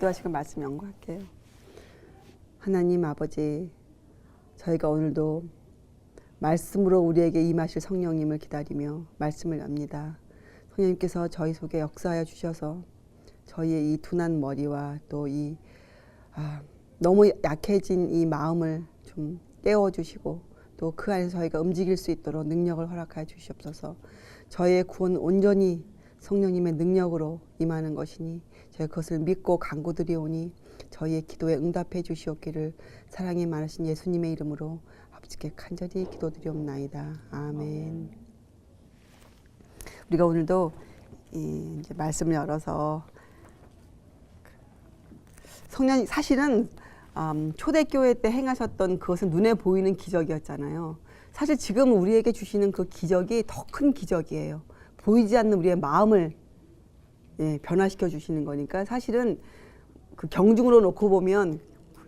기도하시고 말씀 연구할게요. 하나님 아버지, 저희가 오늘도 말씀으로 우리에게 임하실 성령님을 기다리며 말씀을 납니다. 성령님께서 저희 속에 역사하여 주셔서 저희의 이 둔한 머리와 또 이 너무 약해진 이 마음을 좀 깨워주시고 또 그 안에서 저희가 움직일 수 있도록 능력을 허락하여 주시옵소서. 저희의 구원 온전히 성령님의 능력으로 임하는 것이니 저희 그것을 믿고 간구드리오니 저희의 기도에 응답해 주시옵기를 사랑이 많으신 예수님의 이름으로 아버지께 간절히 기도드리옵나이다. 아멘. 우리가 오늘도 이제 말씀을 열어서 성령 사실은 초대교회 때 행하셨던 그것은 눈에 보이는 기적이었잖아요. 사실 지금 우리에게 주시는 그 기적이 더 큰 기적이에요. 보이지 않는 우리의 마음을 변화시켜 주시는 거니까 사실은 그 경중으로 놓고 보면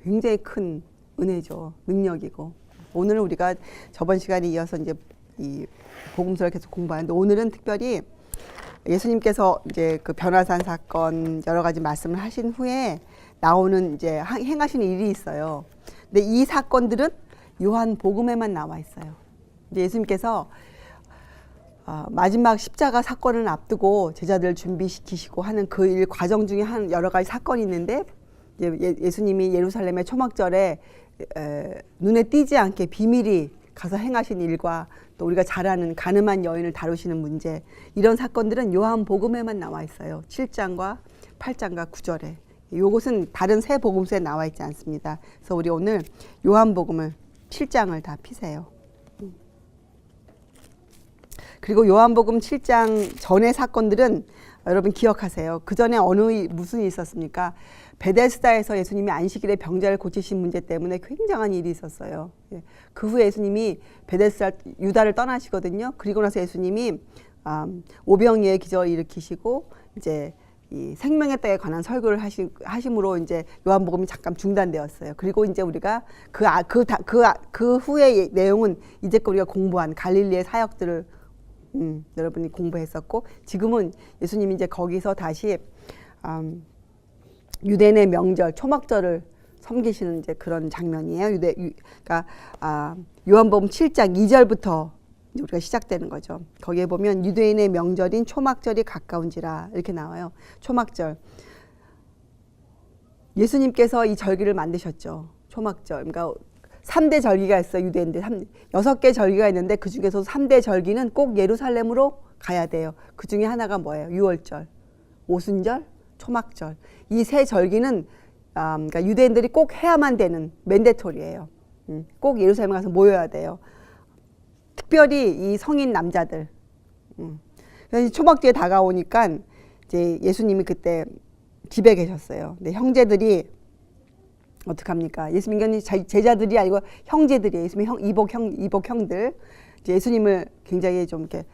굉장히 큰 은혜죠. 능력이고. 오늘은 우리가 저번 시간에 이어서 이제 이 복음서를 계속 공부하는데 오늘은 특별히 예수님께서 이제 그 변화산 사건 여러 가지 말씀을 하신 후에 나오는 이제 행하신 일이 있어요. 근데 이 사건들은 요한 복음에만 나와 있어요. 이제 예수님께서 마지막 십자가 사건을 앞두고 제자들을 준비시키시고 하는 그 일 과정 중에 한 여러 가지 사건이 있는데 예수님이 예루살렘의 초막절에 눈에 띄지 않게 비밀이 가서 행하신 일과 또 우리가 잘 아는 가늠한 여인을 다루시는 문제, 이런 사건들은 요한복음에만 나와 있어요. 7장과 8장과 9절에. 이것은 다른 세 복음서에 나와 있지 않습니다. 그래서 우리 오늘 요한복음을 7장을 다 피세요. 그리고 요한복음 7장 전의 사건들은 여러분 기억하세요. 그 전에 무슨 일이 있었습니까? 베데스다에서 예수님이 안식일에 병자를 고치신 문제 때문에 굉장한 일이 있었어요. 그 후에 예수님이 베데스다 유다를 떠나시거든요. 그리고 나서 예수님이 오병이의 기적을 일으키시고 이제 이 생명의 떡에 관한 설교를 하심으로 이제 요한복음이 잠깐 중단되었어요. 그리고 이제 우리가 그 후의 내용은 이제껏 우리가 공부한 갈릴리의 사역들을 여러분이 공부했었고, 지금은 예수님이 이제 거기서 다시 유대인의 명절 초막절을 섬기시는 이제 그런 장면이에요. 그러니까 요한복음 7장 2절부터 우리가 시작되는 거죠. 거기에 보면 유대인의 명절인 초막절이 가까운지라 이렇게 나와요. 초막절. 예수님께서 이 절기를 만드셨죠. 초막절. 그러니까 3대 절기가 있어요. 유대인들 6개 절기가 있는데 그 중에서 3대 절기는 꼭 예루살렘으로 가야 돼요. 그 중에 하나가 뭐예요? 유월절, 오순절, 초막절. 이 세 절기는 그러니까 유대인들이 꼭 해야만 되는 맨데토리예요. 꼭 예루살렘에 가서 모여야 돼요. 특별히 이 성인 남자들. 그래서 초막절에 다가오니까 이제 예수님이 그때 집에 계셨어요. 근데 형제들이 어떡합니까? 예수님이 제자들이 아니고 형제들이에요. 예수님 이복 형들. 이제 예수님을 굉장히 좀 이렇게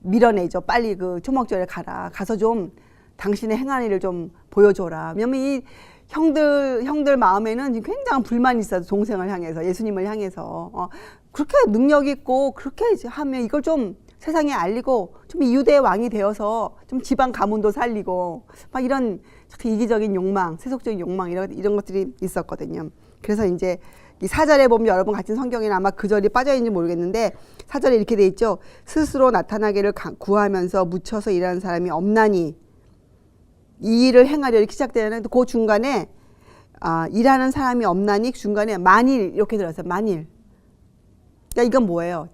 밀어내죠. 빨리 그 초막절에 가라. 가서 좀 당신의 행한 일을 좀 보여줘라. 왜냐면 이 형들 마음에는 굉장한 불만이 있어요. 동생을 향해서, 예수님을 향해서. 그렇게 능력 있고 그렇게 하면 이걸 좀 세상에 알리고 좀 유대의 왕이 되어서 좀 지방 가문도 살리고 막 이런 이기적인 욕망, 세속적인 욕망 이런 것들이 있었거든요. 그래서 이제 이 4절에 보면 여러분 같은 성경에는 아마 그 절이 빠져 있는지 모르겠는데 4절에 이렇게 돼 있죠. 스스로 나타나기를 구하면서 묻혀서 일하는 사람이 없나니 이 일을 행하려 이렇게 시작되는 그 중간에 일하는 사람이 없나니 중간에 만일 이렇게 들었어요. 만일. 그러니까 이건 뭐예요?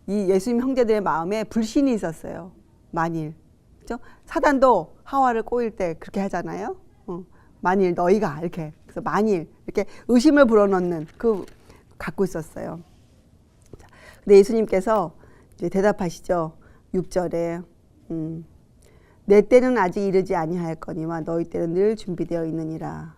이 예수님 형제들의 마음에 불신이 있었어요. 만일. 그죠? 사단도 하와를 꼬일 때 그렇게 하잖아요. 만일 너희가 이렇게. 그래서 만일 이렇게 의심을 불어넣는 갖고 있었어요. 근데 예수님께서 이제 대답하시죠. 6절에 내 때는 아직 이르지 아니하였거니와 너희 때는 늘 준비되어 있느니라.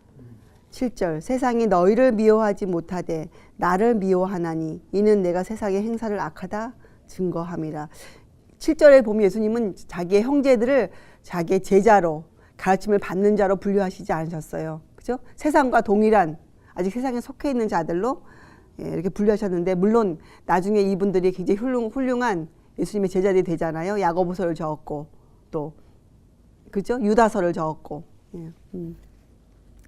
7절 세상이 너희를 미워하지 못하되 나를 미워하나니 이는 내가 세상의 행사를 악하다 증거함이라. 7절에 보면 예수님은 자기의 형제들을 자기의 제자로 가르침을 받는 자로 분류하시지 않으셨어요. 그죠? 세상과 동일한 아직 세상에 속해 있는 자들로 이렇게 분류하셨는데 물론 나중에 이분들이 굉장히 훌륭한 예수님의 제자들이 되잖아요. 야고보서를 적었고 또 그죠? 유다서를 적었고.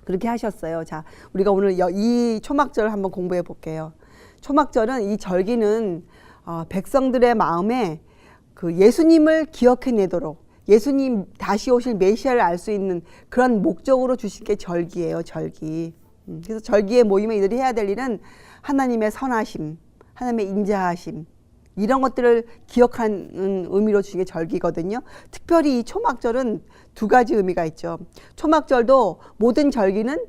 그렇게 하셨어요. 자, 우리가 오늘 이 초막절을 한번 공부해 볼게요. 초막절은 이 절기는 백성들의 마음에 그 예수님을 기억해내도록 예수님 다시 오실 메시아를 알 수 있는 그런 목적으로 주신 게 절기예요. 절기. 그래서 절기에 모이면 이들이 해야 될 일은 하나님의 선하심, 하나님의 인자하심 이런 것들을 기억하는 의미로 주신 게 절기거든요. 특별히 이 초막절은 두 가지 의미가 있죠. 초막절도 모든 절기는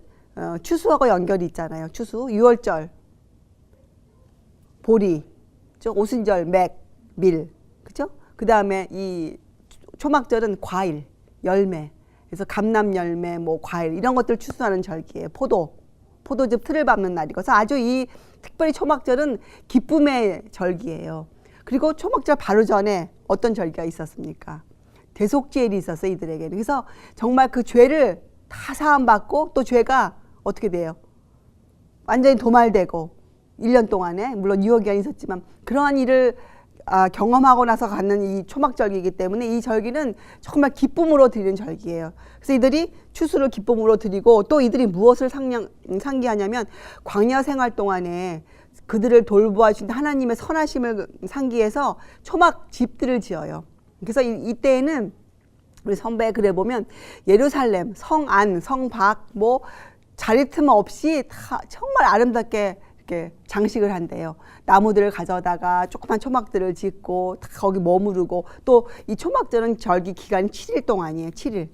추수하고 연결이 있잖아요. 추수, 유월절, 보리, 오순절, 맥, 밀, 그죠? 그 다음에 이 초막절은 과일, 열매, 그래서 감람 열매, 뭐 과일 이런 것들 추수하는 절기예요. 포도즙 틀을 밟는 날이고, 그래서 아주 이 특별히 초막절은 기쁨의 절기예요. 그리고 초막절 바로 전에 어떤 절기가 있었습니까? 대속죄일이 있었어요, 이들에게는. 그래서 정말 그 죄를 다 사함받고 또 죄가 어떻게 돼요? 완전히 도말되고 1년 동안에 물론 유효기간이 있었지만 그러한 일을 경험하고 나서 갖는 이 초막절기이기 때문에 이 절기는 정말 기쁨으로 드리는 절기예요. 그래서 이들이 추수를 기쁨으로 드리고 또 이들이 무엇을 상기하냐면 광야 생활 동안에 그들을 돌보아 주신 하나님의 선하심을 상기해서 초막 집들을 지어요. 그래서 이때에는 우리 선배에 글에 보면 예루살렘, 성 안, 성 밖 뭐 자리 틈 없이 다 정말 아름답게 이렇게 장식을 한대요. 나무들을 가져다가 조그만 초막들을 짓고 다 거기 머무르고 또 이 초막절은 절기 기간이 7일 동안이에요. 7일.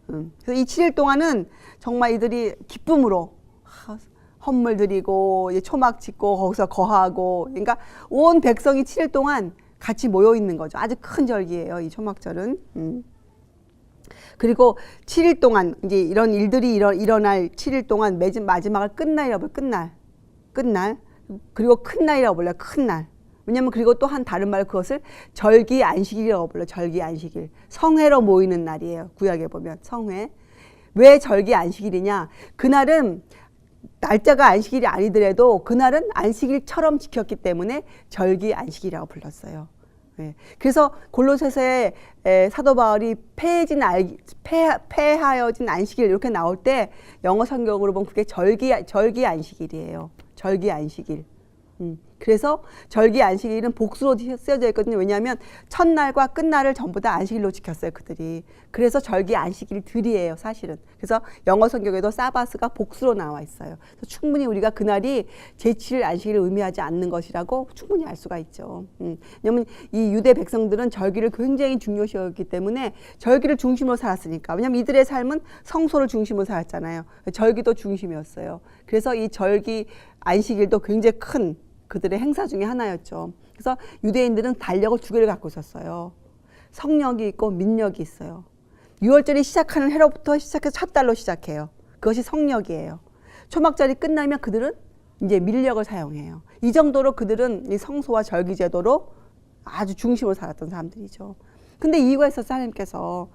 그래서 이 7일 동안은 정말 이들이 기쁨으로 헌물 드리고 초막 짓고 거기서 거하고 그러니까 온 백성이 7일 동안 같이 모여 있는 거죠. 아주 큰 절기예요. 이 초막절은. 그리고 7일 동안 이제 이런 일들이 일어날 7일 동안 마지막을 끝날이라고 불러요. 끝날. 그리고 큰 날이라고 불러요. 큰 날. 왜냐면 그리고 또 한 다른 말 그것을 절기 안식일이라고 불러요. 절기 안식일. 성회로 모이는 날이에요. 구약에 보면 성회. 왜 절기 안식일이냐? 그날은 날짜가 안식일이 아니더라도 그날은 안식일처럼 지켰기 때문에 절기 안식일이라고 불렀어요. 네. 그래서 골로새서에 사도 바울이 폐하여진 안식일 이렇게 나올 때 영어 성경으로 보면 그게 절기 안식일이에요. 절기 안식일. 그래서 절기 안식일은 복수로 쓰여져 있거든요. 왜냐하면 첫날과 끝날을 전부 다 안식일로 지켰어요, 그들이. 그래서 절기 안식일들이에요, 사실은. 그래서 영어 성경에도 사바스가 복수로 나와 있어요. 그래서 충분히 우리가 그날이 제7일 안식일을 의미하지 않는 것이라고 충분히 알 수가 있죠. 왜냐하면 이 유대 백성들은 절기를 굉장히 중요시 여겼기 때문에 절기를 중심으로 살았으니까. 왜냐하면 이들의 삶은 성소를 중심으로 살았잖아요. 절기도 중심이었어요. 그래서 이 절기 안식일도 굉장히 큰 그들의 행사 중에 하나였죠. 그래서 유대인들은 달력을 두 개를 갖고 있었어요. 성력이 있고 민력이 있어요. 6월절이 시작하는 해로부터 시작해서 첫 달로 시작해요. 그것이 성력이에요. 초막절이 끝나면 그들은 이제 민력을 사용해요. 이 정도로 그들은 이 성소와 절기 제도로 아주 중심으로 살았던 사람들이죠. 근데 이유가 있어서 하나님께서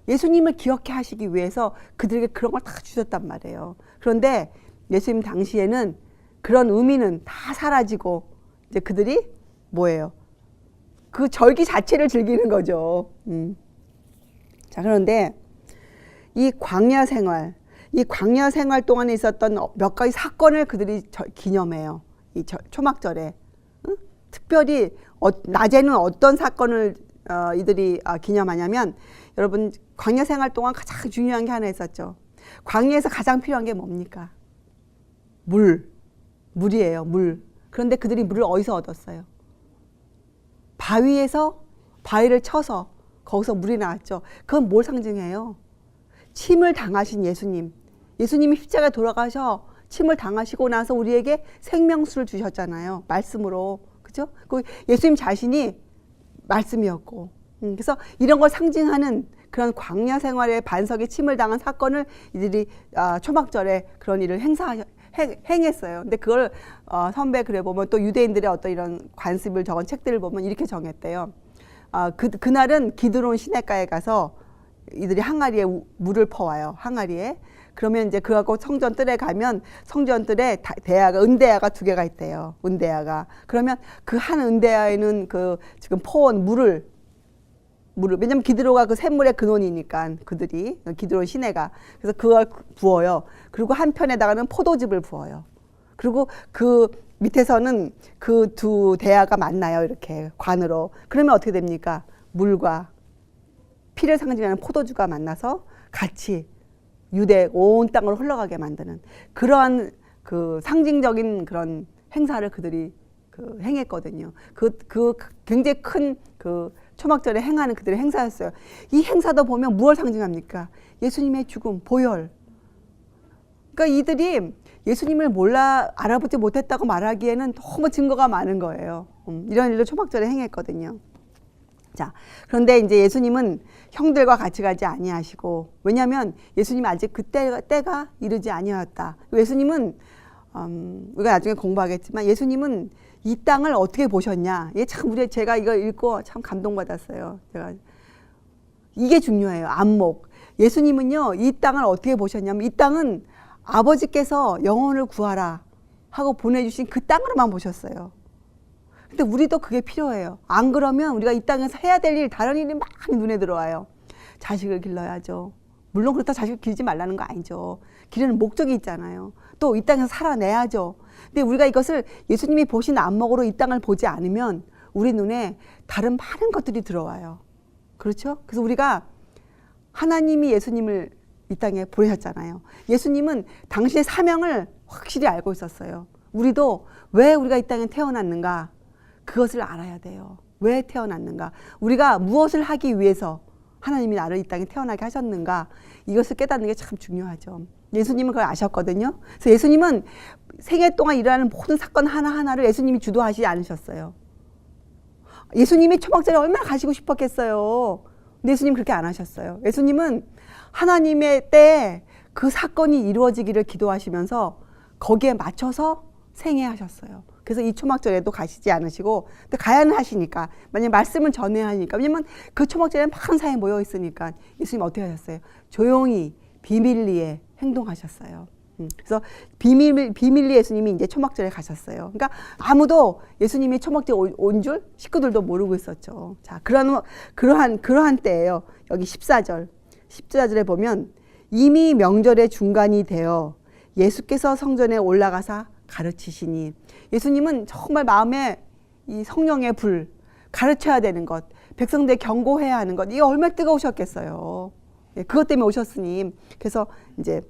예수님을 기억해 하시기 위해서 그들에게 그런 걸 다 주셨단 말이에요. 그런데 예수님 당시에는 그런 의미는 다 사라지고 이제 그들이 뭐예요? 그 절기 자체를 즐기는 거죠. 자, 그런데 이 광야 생활 동안에 있었던 몇 가지 사건을 그들이 기념해요. 이 초막절에. 특별히 낮에는 어떤 사건을 이들이 기념하냐면 여러분 광야 생활 동안 가장 중요한 게 하나 있었죠. 광야에서 가장 필요한 게 뭡니까? 물이에요. 물. 그런데 그들이 물을 어디서 얻었어요? 바위를 쳐서 거기서 물이 나왔죠. 그건 뭘 상징해요? 침을 당하신 예수님. 예수님이 십자가에 돌아가셔 침을 당하시고 나서 우리에게 생명수를 주셨잖아요. 말씀으로. 그죠? 그 예수님 자신이 말씀이었고. 그래서 이런 걸 상징하는 그런 광야 생활의 반석에 침을 당한 사건을 이들이 초막절에 그런 일을 행했어요. 근데 그걸 선배 글에 보면 또 유대인들의 어떤 이런 관습을 적은 책들을 보면 이렇게 정했대요. 그날은 기드론 시냇가에 가서 이들이 항아리에 물을 퍼와요. 항아리에. 그러면 이제 그하고 성전뜰에 가면 성전뜰에 은대야가 두 개가 있대요. 은대야가. 그러면 그 한 은대야에는 그 지금 퍼온 물을 물을, 왜냐면 기드로가 그 샘물의 근원이니까 그들이 기드론 시내가, 그래서 그걸 부어요. 그리고 한편에다가는 포도즙을 부어요. 그리고 그 밑에서는 그 두 대야가 만나요. 이렇게 관으로. 그러면 어떻게 됩니까? 물과 피를 상징하는 포도주가 만나서 같이 유대 온 땅으로 흘러가게 만드는 그러한 그 상징적인 그런 행사를 그들이 그 행했거든요. 그 굉장히 큰 그 초막절에 행하는 그들의 행사였어요. 이 행사도 보면 무엇을 상징합니까? 예수님의 죽음, 보혈. 그러니까 이들이 예수님을 알아보지 못했다고 말하기에는 너무 증거가 많은 거예요. 이런 일을 초막절에 행했거든요. 자, 그런데 이제 예수님은 형들과 같이 가지 아니하시고, 왜냐하면 예수님 아직 때가 이르지 아니하였다. 예수님은 우리가 나중에 공부하겠지만 예수님은 이 땅을 어떻게 보셨냐? 제가 이거 읽고 참 감동받았어요. 이게 중요해요. 안목. 예수님은요, 이 땅을 어떻게 보셨냐면, 이 땅은 아버지께서 영혼을 구하라 하고 보내주신 그 땅으로만 보셨어요. 근데 우리도 그게 필요해요. 안 그러면 우리가 이 땅에서 해야 될 일, 다른 일이 많이 눈에 들어와요. 자식을 길러야죠. 물론 그렇다고 자식을 기르지 말라는 거 아니죠. 기르는 목적이 있잖아요. 또 이 땅에서 살아내야죠. 근데 우리가 이것을 예수님이 보신 안목으로 이 땅을 보지 않으면 우리 눈에 다른 많은 것들이 들어와요. 그렇죠? 그래서 우리가 하나님이 예수님을 이 땅에 보내셨잖아요. 예수님은 당신의 사명을 확실히 알고 있었어요. 우리도 왜 우리가 이 땅에 태어났는가? 그것을 알아야 돼요. 왜 태어났는가? 우리가 무엇을 하기 위해서 하나님이 나를 이 땅에 태어나게 하셨는가? 이것을 깨닫는 게 참 중요하죠. 예수님은 그걸 아셨거든요. 그래서 예수님은 생애 동안 일어나는 모든 사건 하나하나를 예수님이 주도하시지 않으셨어요. 예수님이 초막절에 얼마나 가시고 싶었겠어요. 근데 예수님 그렇게 안 하셨어요. 예수님은 하나님의 때에 그 사건이 이루어지기를 기도하시면서 거기에 맞춰서 생애하셨어요. 그래서 이 초막절에도 가시지 않으시고, 근데 가야는 하시니까, 만약에 말씀을 전해야 하니까, 왜냐면 그 초막절에 많은 사람이 모여 있으니까 예수님 어떻게 하셨어요? 조용히 비밀리에 행동하셨어요. 그래서 비밀리 예수님이 이제 초막절에 가셨어요. 그러니까 아무도 예수님이 초막절에 온 줄 식구들도 모르고 있었죠. 자, 그러한 때예요. 여기 14절에 보면 이미 명절의 중간이 되어 예수께서 성전에 올라가사 가르치시니, 예수님은 정말 마음에 이 성령의 불, 가르쳐야 되는 것, 백성들 경고해야 하는 것, 이게 얼마나 뜨거우셨겠어요. 그것 때문에 오셨으니. 그래서 이제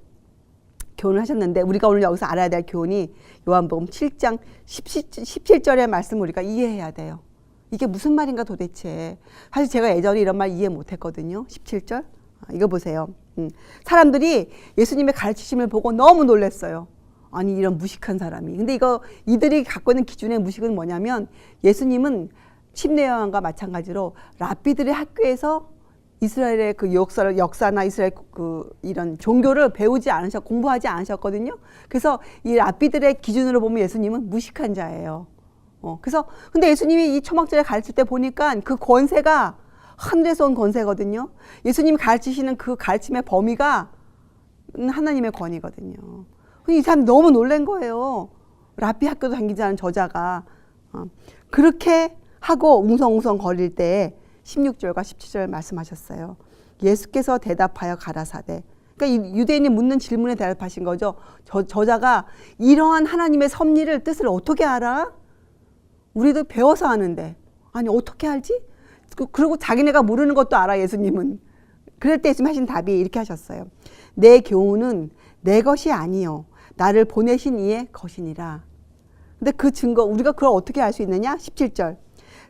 교훈을 하셨는데, 우리가 오늘 여기서 알아야 될 교훈이 요한복음 7장 17절의 말씀을 우리가 이해해야 돼요. 이게 무슨 말인가 도대체. 사실 제가 예전에 이런 말 이해 못했거든요. 17절 이거 보세요. 사람들이 예수님의 가르치심을 보고 너무 놀랐어요. 아니, 이런 무식한 사람이. 근데 이들이 갖고 있는 기준의 무식은 뭐냐면, 예수님은 침례요한과 마찬가지로 랍비들의 학교에서 이스라엘의 그 역사나 이스라엘 이런 종교를 공부하지 않으셨거든요. 그래서 이 랍비들의 기준으로 보면 예수님은 무식한 자예요. 근데 예수님이 이 초막절에 가르칠 때 보니까 그 권세가 하늘에서 온 권세거든요. 예수님이 가르치시는 그 가르침의 범위가 하나님의 권위거든요. 이 사람이 너무 놀란 거예요. 랍비 학교도 다니지 않은 저자가. 그렇게 하고 웅성웅성 거릴 때 16절과 17절 말씀하셨어요. 예수께서 대답하여 가라사대. 그러니까 유대인이 묻는 질문에 대답하신 거죠. 저자가 이러한 하나님의 섭리를, 뜻을 어떻게 알아? 우리도 배워서 아는데. 아니, 어떻게 알지? 그리고 자기네가 모르는 것도 알아, 예수님은. 그럴 때 예수님 하신 답이 이렇게 하셨어요. 내 교훈은 내 것이 아니요 나를 보내신 이의 것이니라. 근데 그 증거, 우리가 그걸 어떻게 알 수 있느냐? 17절.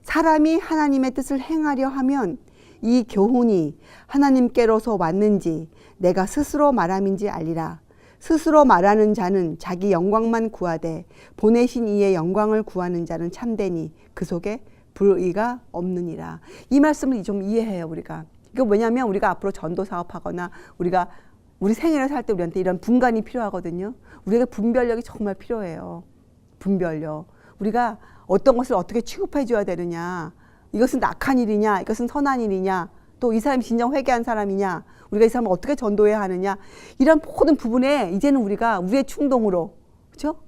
사람이 하나님의 뜻을 행하려 하면 이 교훈이 하나님께로서 왔는지 내가 스스로 말함인지 알리라. 스스로 말하는 자는 자기 영광만 구하되 보내신 이의 영광을 구하는 자는 참되니 그 속에 불의가 없느니라. 이 말씀을 좀 이해해요, 우리가. 이거 뭐냐면 우리가 앞으로 전도 사업하거나 우리 생애를 살 때 우리한테 이런 분간이 필요하거든요. 우리가 분별력이 정말 필요해요. 분별력. 우리가 어떤 것을 어떻게 취급해 줘야 되느냐. 이것은 악한 일이냐, 이것은 선한 일이냐, 또 이 사람이 진정 회개한 사람이냐, 우리가 이 사람을 어떻게 전도해야 하느냐, 이런 모든 부분에 이제는 우리가 우리의 충동으로, 그렇죠?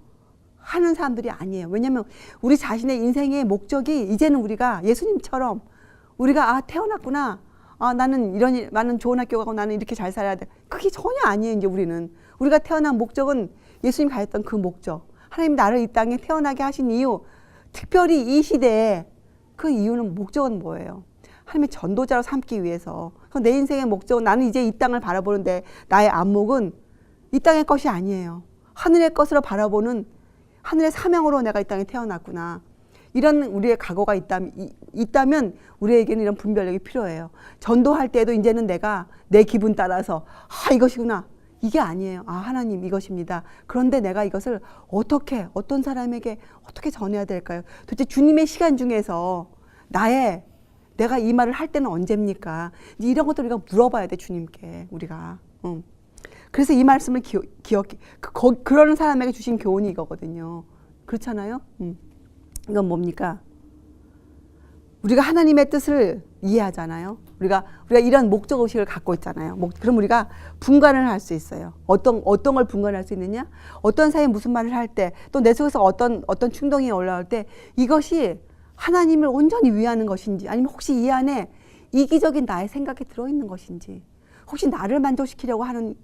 하는 사람들이 아니에요. 왜냐하면 우리 자신의 인생의 목적이 이제는 우리가 예수님처럼 우리가 태어났구나. 나는 좋은 학교 가고 나는 이렇게 잘 살아야 돼. 그게 전혀 아니에요. 이제 우리가 태어난 목적은 예수님 가졌던 그 목적. 하나님 나를 이 땅에 태어나게 하신 이유, 특별히 이 시대에 그 이유는 목적은 뭐예요? 하나님의 전도자로 삼기 위해서. 내 인생의 목적은 나는 이제 이 땅을 바라보는데 나의 안목은 이 땅의 것이 아니에요. 하늘의 것으로 바라보는 하늘의 사명으로 내가 이 땅에 태어났구나. 이런 우리의 각오가 있다면 우리에게는 이런 분별력이 필요해요. 전도할 때도 이제는 내가 내 기분 따라서 이것이구나. 이게 아니에요. 하나님 이것입니다. 그런데 내가 이것을 어떤 사람에게 어떻게 전해야 될까요? 도대체 주님의 시간 중에서 내가 이 말을 할 때는 언제입니까? 이런 것들 우리가 물어봐야 돼, 주님께. 우리가. 그래서 이 말씀을 그러는 사람에게 주신 교훈이 이거거든요. 그렇잖아요? 이건 뭡니까? 우리가 하나님의 뜻을 이해하잖아요. 우리가 이런 목적의식을 갖고 있잖아요. 그럼 우리가 분간을 할 수 있어요. 어떤 걸 분간할 수 있느냐? 어떤 사이에 무슨 말을 할 때, 또 내 속에서 어떤 충동이 올라올 때 이것이 하나님을 온전히 위하는 것인지, 아니면 혹시 이 안에 이기적인 나의 생각이 들어있는 것인지, 혹시 나를 만족시키려고 하는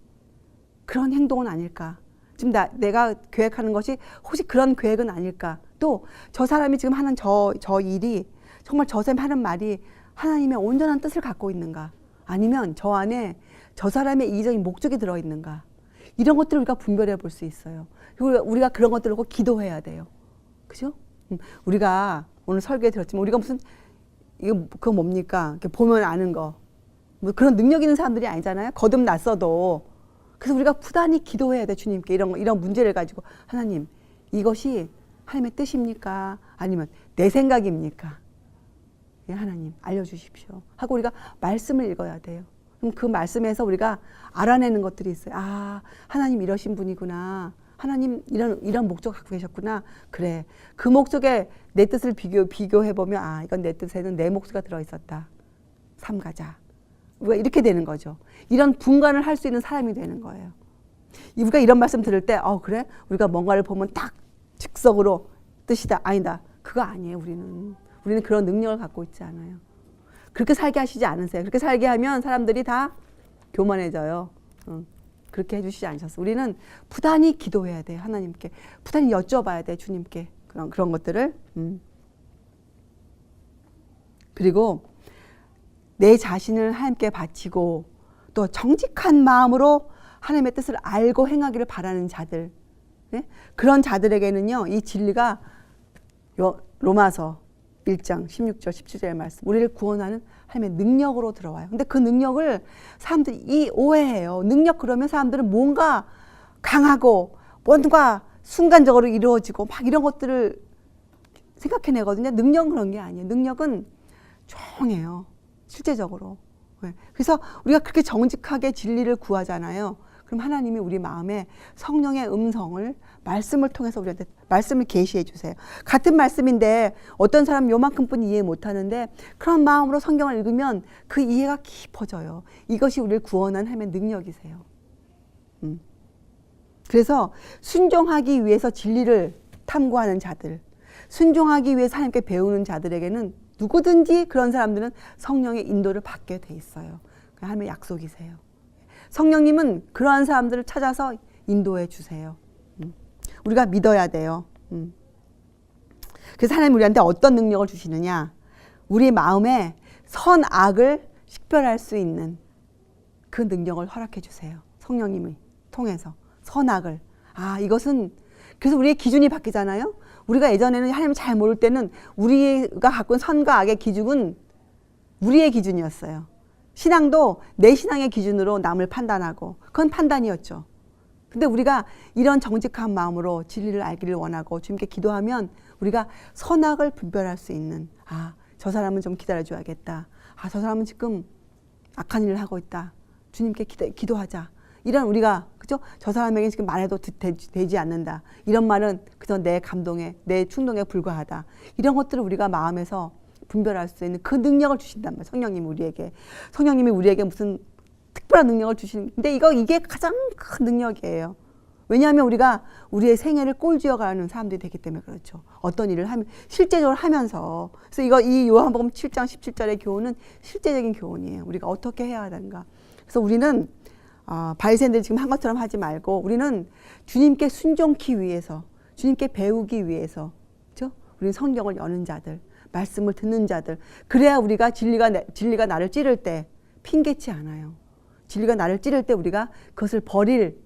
그런 행동은 아닐까? 지금 내가 계획하는 것이 혹시 그런 계획은 아닐까? 또 저 사람이 지금 하는 저 일이 정말 저 사람이 하는 말이 하나님의 온전한 뜻을 갖고 있는가? 아니면 저 안에 저 사람의 이기적인 목적이 들어있는가? 이런 것들을 우리가 분별해 볼 수 있어요. 그리고 우리가 그런 것들을 꼭 기도해야 돼요. 그죠? 우리가 오늘 설교에 들었지만 우리가 그거 뭡니까? 보면 아는 거. 그런 능력 있는 사람들이 아니잖아요. 거듭났어도. 그래서 우리가 부단히 기도해야 돼, 주님께. 이런 문제를 가지고. 하나님, 이것이 하나님의 뜻입니까? 아니면 내 생각입니까? 예, 하나님, 알려주십시오. 하고 우리가 말씀을 읽어야 돼요. 그럼 그 말씀에서 우리가 알아내는 것들이 있어요. 하나님 이러신 분이구나. 하나님 이런 목적 갖고 계셨구나. 그래. 그 목적에 내 뜻을 비교해보면, 이건 내 뜻에는 내 목소리가 들어있었다. 삼가자. 우리가 이렇게 되는 거죠. 이런 분간을 할 수 있는 사람이 되는 거예요. 우리가 이런 말씀 들을 때, 그래? 우리가 뭔가를 보면 딱 즉석으로 뜻이다. 아니다. 그거 아니에요, 우리는 그런 능력을 갖고 있지 않아요. 그렇게 살게 하시지 않으세요. 그렇게 살게 하면 사람들이 다 교만해져요. 그렇게 해주시지 않으셨어요. 우리는 부단히 기도해야 돼요. 하나님께. 부단히 여쭤봐야 돼요. 주님께. 그런 것들을. 그리고 내 자신을 하나님께 바치고 또 정직한 마음으로 하나님의 뜻을 알고 행하기를 바라는 자들. 네? 그런 자들에게는요. 이 진리가 로마서 1장 16절 17절의 말씀, 우리를 구원하는 하나님의 능력으로 들어와요. 근데 그 능력을 사람들이 오해해요. 능력 그러면 사람들은 뭔가 강하고 뭔가 순간적으로 이루어지고 막 이런 것들을 생각해내거든요. 능력은 그런 게 아니에요. 능력은 조용해요. 실제적으로. 그래서 우리가 그렇게 정직하게 진리를 구하잖아요. 그럼 하나님이 우리 마음에 성령의 음성을 말씀을 통해서 우리한테 말씀을 계시해 주세요. 같은 말씀인데 어떤 사람은 요만큼뿐 이해 못하는데 그런 마음으로 성경을 읽으면 그 이해가 깊어져요. 이것이 우리를 구원한 하나님의 능력이세요. 그래서 순종하기 위해서 진리를 탐구하는 자들, 순종하기 위해서 하나님께 배우는 자들에게는 누구든지 그런 사람들은 성령의 인도를 받게 돼 있어요. 하나님의 약속이세요. 성령님은 그러한 사람들을 찾아서 인도해 주세요. 우리가 믿어야 돼요. 그래서 하나님 우리한테 어떤 능력을 주시느냐? 우리 마음에 선악을 식별할 수 있는 그 능력을 허락해 주세요. 성령님을 통해서 선악을. 이것은 그래서 우리의 기준이 바뀌잖아요. 우리가 예전에는 하나님을 잘 모를 때는 우리가 갖고 있는 선과 악의 기준은 우리의 기준이었어요. 신앙도 내 신앙의 기준으로 남을 판단하고 그건 판단이었죠. 근데 우리가 이런 정직한 마음으로 진리를 알기를 원하고 주님께 기도하면 우리가 선악을 분별할 수 있는 저 사람은 좀 기다려줘야겠다. 저 사람은 지금 악한 일을 하고 있다. 주님께 기도하자. 이런 우리가 그죠? 저 사람에게 지금 말해도 되지 않는다. 이런 말은 그저 내 감동에 내 충동에 불과하다. 이런 것들을 우리가 마음에서 분별할 수 있는 그 능력을 주신단 말이에요. 성령님이 우리에게 무슨 특별한 능력을 주시는. 근데 이게 가장 큰 능력이에요. 왜냐하면 우리가 우리의 생애를 꼴쥐어가는 사람들이 되기 때문에 그렇죠. 어떤 일을 하면 실제적으로 하면서. 그래서 이 요한복음 7장 17절의 교훈은 실제적인 교훈이에요. 우리가 어떻게 해야 하는가. 그래서 우리는 바리새인들이 지금 한 것처럼 하지 말고 우리는 주님께 순종하기 위해서, 주님께 배우기 위해서, 그렇죠? 우리는 성경을 여는 자들, 말씀을 듣는 자들. 그래야 우리가 진리가 나를 찌를 때 핑계치 않아요. 진리가 나를 찌를 때 우리가 그것을 버릴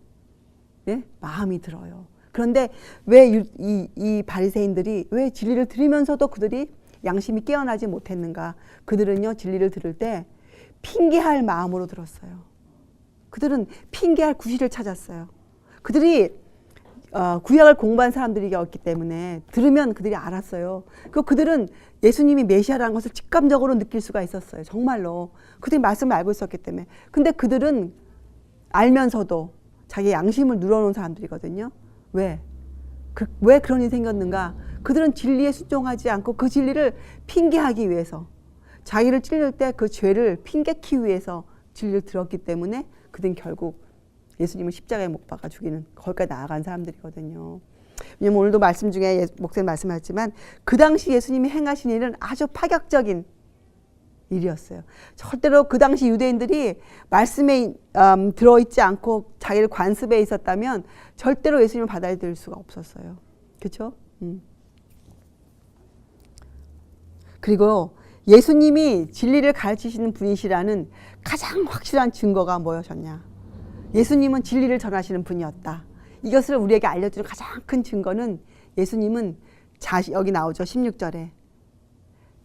마음이 들어요. 그런데 왜 이 바리새인들이 왜 진리를 들으면서도 그들이 양심이 깨어나지 못했는가? 그들은요, 진리를 들을 때 핑계할 마음으로 들었어요. 그들은 핑계할 구실을 찾았어요. 그들이 구약을 공부한 사람들이었기 때문에 들으면 그들이 알았어요. 그들은 예수님이 메시아라는 것을 직감적으로 느낄 수가 있었어요. 정말로. 그들이 말씀을 알고 있었기 때문에. 근데 그들은 알면서도 자기 양심을 눌러놓은 사람들이거든요. 왜? 왜 그런 일이 생겼는가? 그들은 진리에 순종하지 않고 그 진리를 핑계하기 위해서, 자기를 찔릴 때 그 죄를 핑계키기 위해서 진리를 들었기 때문에 그들은 결국 예수님을 십자가에 못 박아 죽이는 거기까지 나아간 사람들이거든요. 왜냐면 오늘도 말씀 중에 목사님 말씀하셨지만 그 당시 예수님이 행하신 일은 아주 파격적인 일이었어요. 절대로 그 당시 유대인들이 말씀에 들어있지 않고 자기를 관습에 있었다면 절대로 예수님을 받아들일 수가 없었어요. 그렇죠? 그리고 예수님이 진리를 가르치시는 분이시라는 가장 확실한 증거가 뭐였냐? 예수님은 진리를 전하시는 분이었다. 이것을 우리에게 알려주는 가장 큰 증거는 예수님은 여기 나오죠. 16절에.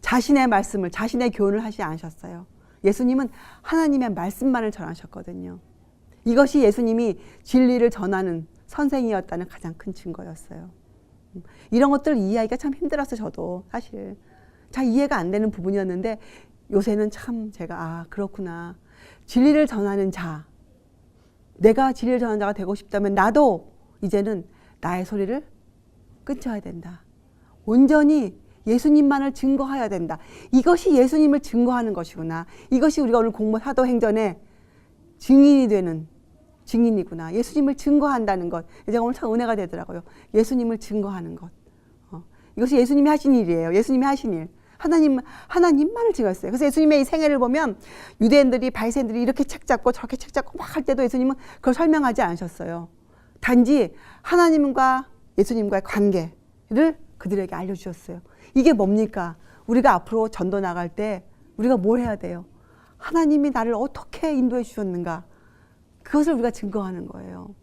자신의 말씀을, 자신의 교훈을 하지 않으셨어요. 예수님은 하나님의 말씀만을 전하셨거든요. 이것이 예수님이 진리를 전하는 선생이었다는 가장 큰 증거였어요. 이런 것들을 이해하기가 참 힘들었어요. 저도 사실. 잘 이해가 안 되는 부분이었는데 요새는 참 제가 그렇구나. 진리를 전하는 자, 내가 진리를 전하는 자가 되고 싶다면 나도 이제는 나의 소리를 끊쳐야 된다. 온전히 예수님만을 증거해야 된다. 이것이 예수님을 증거하는 것이구나. 이것이 우리가 오늘 공부 사도행전의 증인이 되는 증인이구나. 예수님을 증거한다는 것. 제가 오늘 참 은혜가 되더라고요. 예수님을 증거하는 것. 이것이 예수님이 하신 일이에요. 예수님이 하신 일. 하나님만을 증거했어요. 그래서 예수님의 이 생애를 보면 유대인들이, 바리새인들이 이렇게 책 잡고 저렇게 책 잡고 막 할 때도 예수님은 그걸 설명하지 않으셨어요. 단지 하나님과 예수님과의 관계를 그들에게 알려주셨어요. 이게 뭡니까? 우리가 앞으로 전도 나갈 때 우리가 뭘 해야 돼요? 하나님이 나를 어떻게 인도해 주셨는가? 그것을 우리가 증거하는 거예요.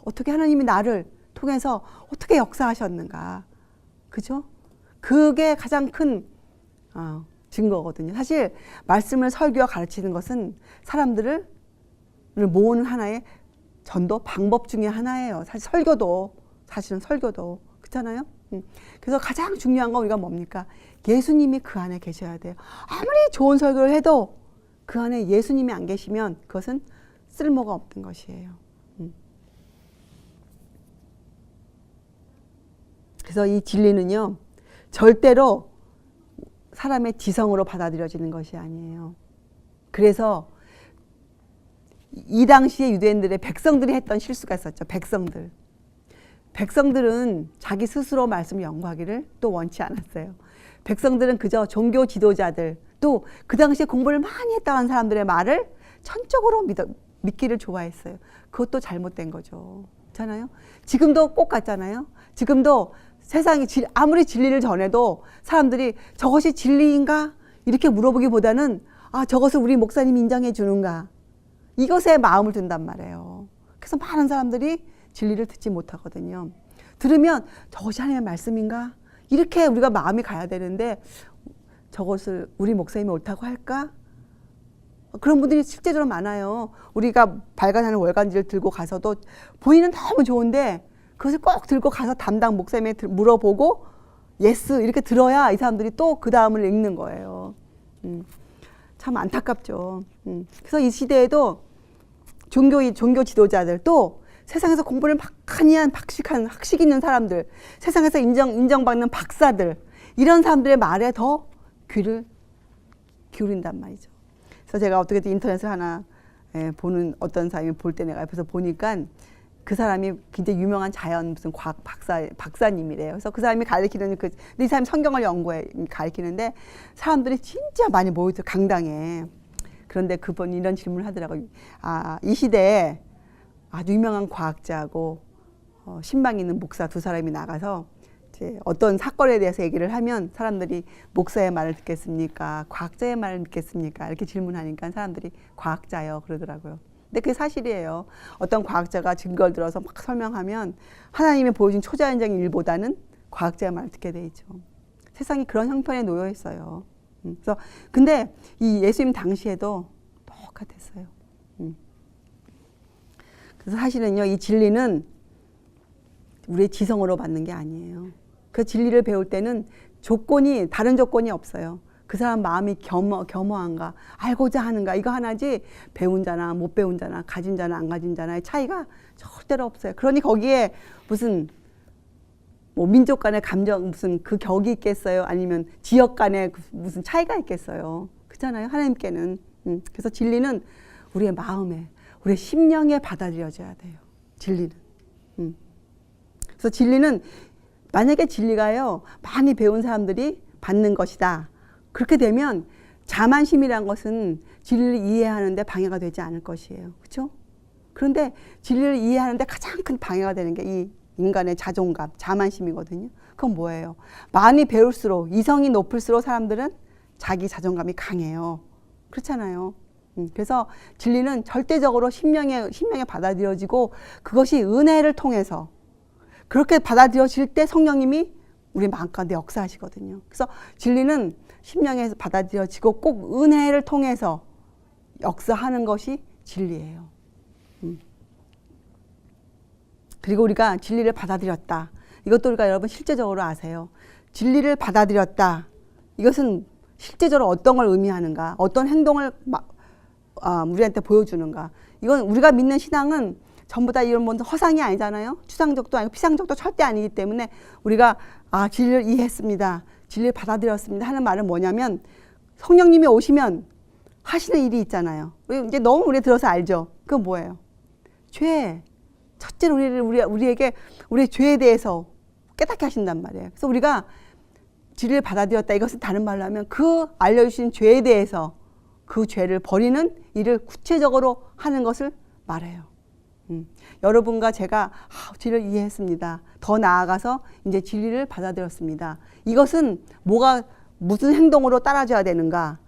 어떻게 하나님이 나를 통해서 어떻게 역사하셨는가? 그죠? 그게 가장 큰 증거거든요. 사실 말씀을 설교와 가르치는 것은 사람들을 모으는 하나의 전도 방법 중에 하나예요. 사실 사실은 설교도 그렇잖아요. 그래서 가장 중요한 건 우리가 뭡니까? 예수님이 그 안에 계셔야 돼요. 아무리 좋은 설교를 해도 그 안에 예수님이 안 계시면 그것은 쓸모가 없는 것이에요. 그래서 이 진리는요, 절대로 사람의 지성으로 받아들여지는 것이 아니에요. 그래서 이 당시에 유대인들의 백성들이 했던 실수가 있었죠. 백성들은 자기 스스로 말씀을 연구하기를 또 원치 않았어요. 백성들은 그저 종교 지도자들, 또 그 당시에 공부를 많이 했다는 사람들의 말을 천적으로 믿기를 좋아했어요. 그것도 잘못된 거죠. 그렇잖아요? 지금도 꼭 같잖아요. 지금도 세상이 아무리 진리를 전해도 사람들이 저것이 진리인가? 이렇게 물어보기보다는 저것을 우리 목사님이 인정해 주는가? 이것에 마음을 둔단 말이에요. 그래서 많은 사람들이 진리를 듣지 못하거든요. 들으면 저것이 하나님의 말씀인가? 이렇게 우리가 마음이 가야 되는데 저것을 우리 목사님이 옳다고 할까? 그런 분들이 실제로 많아요. 우리가 발간하는 월간지를 들고 가서도 본인은 너무 좋은데 그것을 꼭 들고 가서 담당 목사님에게 물어보고 예스 이렇게 들어야 이 사람들이 또 그 다음을 읽는 거예요. 참 안타깝죠. 그래서 이 시대에도 종교 지도자들 또 세상에서 공부를 많이 한 학식 있는 사람들, 세상에서 인정받는 박사들, 이런 사람들의 말에 더 귀를 기울인단 말이죠. 그래서 제가 어떻게든 인터넷을 하나 보는 어떤 사람이 볼 때 내가 옆에서 보니까 그 사람이 굉장히 유명한 자연 무슨 과학 박사님이래요. 그래서 그 사람이 가르치는 근데 이 사람이 성경을 연구해 가르치는데 사람들이 진짜 많이 모여서 강당에. 그런데 그분이 이런 질문을 하더라고요. 이 시대에 아주 유명한 과학자하고 신방 있는 목사 두 사람이 나가서 이제 어떤 사건에 대해서 얘기를 하면 사람들이 목사의 말을 듣겠습니까? 과학자의 말을 듣겠습니까? 이렇게 질문하니까 사람들이 과학자요 그러더라고요. 근데 그게 사실이에요. 어떤 과학자가 증거를 들어서 막 설명하면 하나님이 보여준 초자연적인 일보다는 과학자의 말을 듣게 돼 있죠. 세상이 그런 형편에 놓여 있어요. 그래서 근데 이 예수님 당시에도 똑같았어요. 그래서 사실은요, 이 진리는 우리의 지성으로 받는 게 아니에요. 그 진리를 배울 때는 다른 조건이 없어요. 그 사람 마음이 겸허한가, 알고자 하는가, 이거 하나지 배운 자나 못 배운 자나 가진 자나 안 가진 자나의 차이가 절대로 없어요. 그러니 거기에 무슨 뭐 민족 간의 감정 무슨 그 격이 있겠어요? 아니면 지역 간의 무슨 차이가 있겠어요? 그렇잖아요. 하나님께는. 그래서 진리는 우리의 마음에, 우리의 심령에 받아들여져야 돼요. 진리는. 그래서 진리는 만약에 진리가요, 많이 배운 사람들이 받는 것이다. 그렇게 되면 자만심이란 것은 진리를 이해하는데 방해가 되지 않을 것이에요. 그렇죠? 그런데 진리를 이해하는데 가장 큰 방해가 되는 게 이 인간의 자존감, 자만심이거든요. 그건 뭐예요? 많이 배울수록, 이성이 높을수록 사람들은 자기 자존감이 강해요. 그렇잖아요. 그래서 진리는 절대적으로 심령에 받아들여지고 그것이 은혜를 통해서 그렇게 받아들여질 때 성령님이 우리 마음 가운데 역사하시거든요. 그래서 진리는 심령에서 받아들여지고 꼭 은혜를 통해서 역사하는 것이 진리예요. 그리고 우리가 진리를 받아들였다. 이것도 우리가 여러분 실제적으로 아세요. 진리를 받아들였다. 이것은 실제적으로 어떤 걸 의미하는가, 어떤 행동을 우리한테 보여주는가. 이건 우리가 믿는 신앙은 전부 다 이런 뭐 허상이 아니잖아요. 추상적도 아니고 피상적도 절대 아니기 때문에 우리가 진리를 이해했습니다. 진리를 받아들였습니다 하는 말은 뭐냐면 성령님이 오시면 하시는 일이 있잖아요. 이제 너무 우리 들어서 알죠. 그건 뭐예요? 죄. 첫째로 우리에게 우리의 죄에 대해서 깨닫게 하신단 말이에요. 그래서 우리가 진리를 받아들였다. 이것은 다른 말로 하면 그 알려주신 죄에 대해서 그 죄를 버리는 일을 구체적으로 하는 것을 말해요. 여러분과 제가 진리를 이해했습니다. 더 나아가서 이제 진리를 받아들였습니다. 이것은 무슨 행동으로 따라줘야 되는가?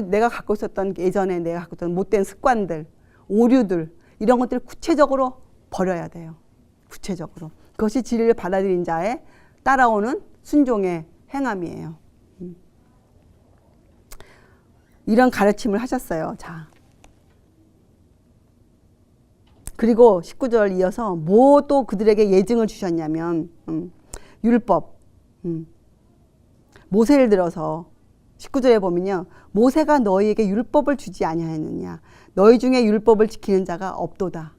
내가 갖고 있었던 예전에 내가 갖고 있던 못된 습관들, 오류들 이런 것들을 구체적으로 버려야 돼요. 구체적으로. 그것이 진리를 받아들인 자의 따라오는 순종의 행함이에요. 이런 가르침을 하셨어요. 자. 그리고 19절 이어서 뭐 또 그들에게 예증을 주셨냐면 율법. 모세를 들어서 19절에 보면요. 모세가 너희에게 율법을 주지 아니하였느냐. 너희 중에 율법을 지키는 자가 없도다.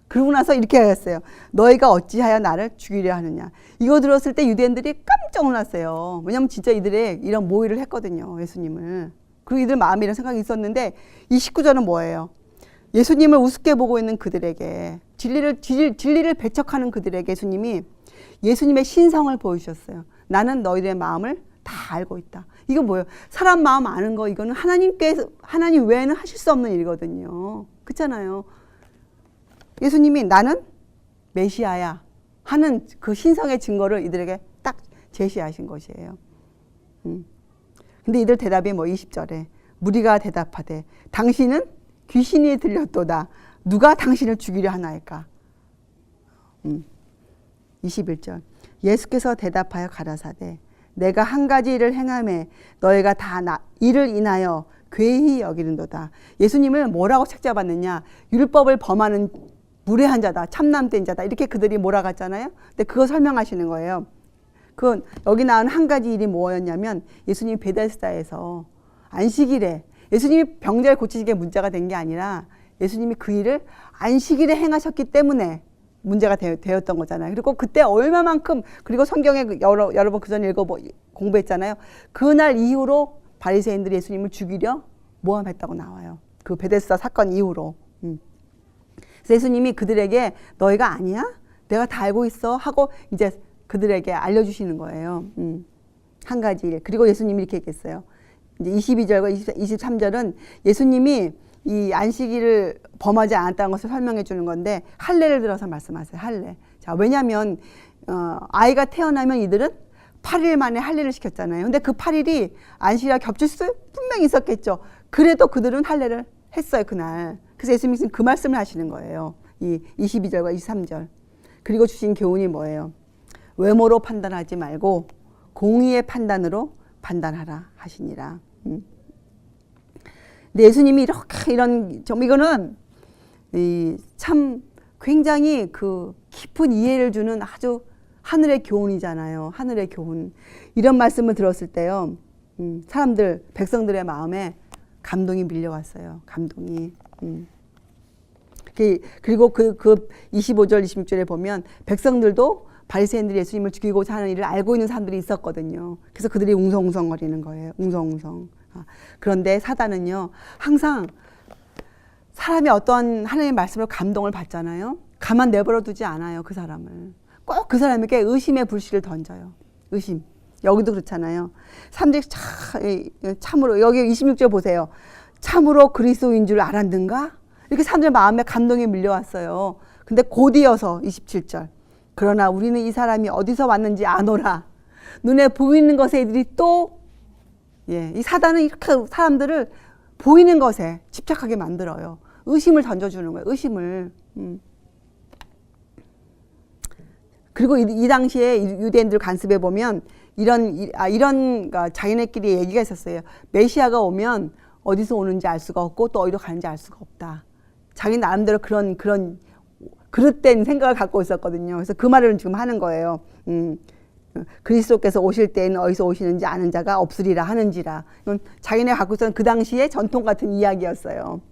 그러고 나서 이렇게 하였어요. 너희가 어찌하여 나를 죽이려 하느냐. 이거 들었을 때 유대인들이 깜짝 놀랐어요. 왜냐하면 진짜 이들의 이런 모의를 했거든요. 예수님을. 그리고 이들 마음에 이런 생각이 있었는데 이 19절은 뭐예요? 예수님을 우습게 보고 있는 그들에게 진리를 배척하는 그들에게 예수님의 신성을 보여주셨어요. 나는 너희들의 마음을 다 알고 있다. 이거 뭐예요? 사람 마음 아는 거 이거는 하나님 외에는 하실 수 없는 일이거든요. 그렇잖아요. 예수님이 나는 메시아야 하는 그 신성의 증거를 이들에게 딱 제시하신 것이에요. 근데 이들 대답이 20절에 무리가 대답하되 당신은 귀신이 들렸도다. 누가 당신을 죽이려 하나이까? 21절 예수께서 대답하여 가라사대 내가 한 가지 일을 행하매 너희가 다 이를 인하여 괴히 여기는도다. 예수님을 뭐라고 책잡았느냐? 율법을 범하는 무례한 자다. 참남된 자다. 이렇게 그들이 몰아갔잖아요. 근데 그거 설명하시는 거예요. 그건 여기 나온 한 가지 일이 뭐였냐면 예수님이 베데스다에서 안식일에 예수님이 병자를 고치신 게 문제가 된 게 아니라 예수님이 그 일을 안식일에 행하셨기 때문에 문제가 되었던 거잖아요. 그리고 그때 얼마만큼 그리고 성경에 여러 번 그 전에 공부했잖아요. 그날 이후로 바리새인들이 예수님을 죽이려 모함했다고 나와요. 그 베데스다 사건 이후로. 그래서 예수님이 그들에게 너희가 아니야? 내가 다 알고 있어 하고 이제 그들에게 알려주시는 거예요. 한 가지 일. 그리고 예수님이 이렇게 얘기했어요. 이제 22절과 23절은 예수님이 이 안식일을 범하지 않았다는 것을 설명해 주는 건데 할례를 들어서 말씀하세요. 할례. 자, 왜냐하면 아이가 태어나면 이들은 8일 만에 할례를 시켰잖아요. 근데 그 8일이 안식일과 겹칠 수 분명히 있었겠죠. 그래도 그들은 할례를 했어요, 그날. 그래서 예수님이 그 말씀을 하시는 거예요. 이 22절과 23절. 그리고 주신 교훈이 뭐예요? 외모로 판단하지 말고 공의의 판단으로 판단하라 하시니라. 근데 예수님이 이런 이거는 참 굉장히 그 깊은 이해를 주는 아주 하늘의 교훈이잖아요. 하늘의 교훈. 이런 말씀을 들었을 때요, 사람들, 백성들의 마음에 감동이 밀려왔어요. 감동이. 그리고 그 25절, 26절에 보면 백성들도 바리새인들이 예수님을 죽이고자 하는 일을 알고 있는 사람들이 있었거든요. 그래서 그들이 웅성웅성거리는 거예요. 웅성웅성. 그런데 사단은요, 항상 사람이 어떤 하나님의 말씀으로 감동을 받잖아요. 가만 내버려 두지 않아요. 그 사람을. 꼭 그 사람에게 의심의 불씨를 던져요. 의심. 여기도 그렇잖아요. 사람들이 참으로, 여기 26절 보세요. 참으로 그리스도인 줄 알았는가? 이렇게 사람들 마음에 감동이 밀려왔어요. 근데 곧 이어서 27절. 그러나 우리는 이 사람이 어디서 왔는지 아노라. 눈에 보이는 것에 이들이 또, 이 사단은 이렇게 사람들을 보이는 것에 집착하게 만들어요. 의심을 던져주는 거예요. 의심을. 그리고 이 당시에 유대인들 간습해 보면 이런 그러니까 자기네끼리 얘기가 있었어요. 메시아가 오면 어디서 오는지 알 수가 없고 또 어디로 가는지 알 수가 없다. 자기 나름대로 그런 그릇된 생각을 갖고 있었거든요. 그래서 그 말을 지금 하는 거예요. 그리스도께서 오실 때에는 어디서 오시는지 아는 자가 없으리라 하는지라. 이건 자기네 갖고 있었던 그 당시의 전통 같은 이야기였어요.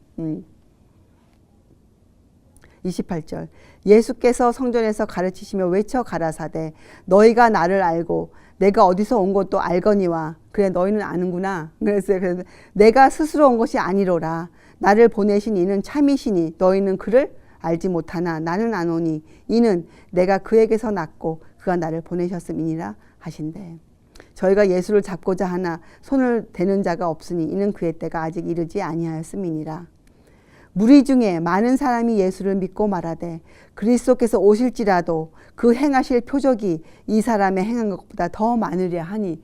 28절. 예수께서 성전에서 가르치시며 외쳐 가라사대 너희가 나를 알고 내가 어디서 온 것도 알거니와. 그래 너희는 아는구나. 그래서 내가 스스로 온 것이 아니로라. 나를 보내신 이는 참이시니 너희는 그를 알지 못하나 나는 아노니 이는 내가 그에게서 났고 그가 나를 보내셨음이니라 하신대. 저희가 예수를 잡고자 하나 손을 대는 자가 없으니 이는 그의 때가 아직 이르지 아니하였음이니라. 무리 중에 많은 사람이 예수를 믿고 말하되 그리스도께서 오실지라도 그 행하실 표적이 이 사람의 행한 것보다 더 많으랴 하니.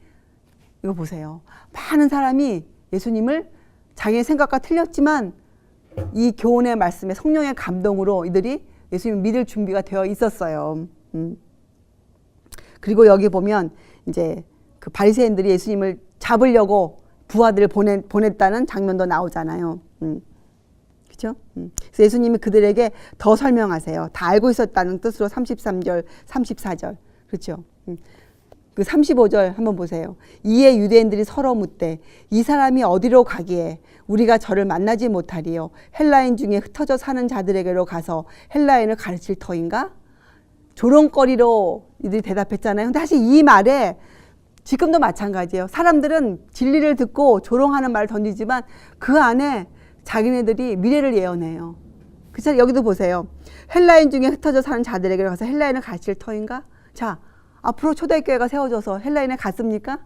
이거 보세요. 많은 사람이 예수님을 자기의 생각과 틀렸지만 이 교훈의 말씀에 성령의 감동으로 이들이 예수님을 믿을 준비가 되어 있었어요. 그리고 여기 보면 이제 그 바리새인들이 예수님을 잡으려고 부하들을 보냈다는 장면도 나오잖아요. 그렇죠? 그래서 예수님이 그들에게 더 설명하세요. 다 알고 있었다는 뜻으로 33절, 34절. 그렇죠? 그 35절 한번 보세요. 이에 유대인들이 서로 묻되 이 사람이 어디로 가기에 우리가 저를 만나지 못하리요. 헬라인 중에 흩어져 사는 자들에게로 가서 헬라인을 가르칠 터인가? 조롱거리로 이들이 대답했잖아요. 근데 사실 이 말에 지금도 마찬가지예요. 사람들은 진리를 듣고 조롱하는 말을 던지지만 그 안에 자기네들이 미래를 예언해요. 그래서 여기도 보세요. 헬라인 중에 흩어져 사는 자들에게로 가서 헬라인을 가르칠 터인가? 자, 앞으로 초대교회가 세워져서 헬라인에 갔습니까?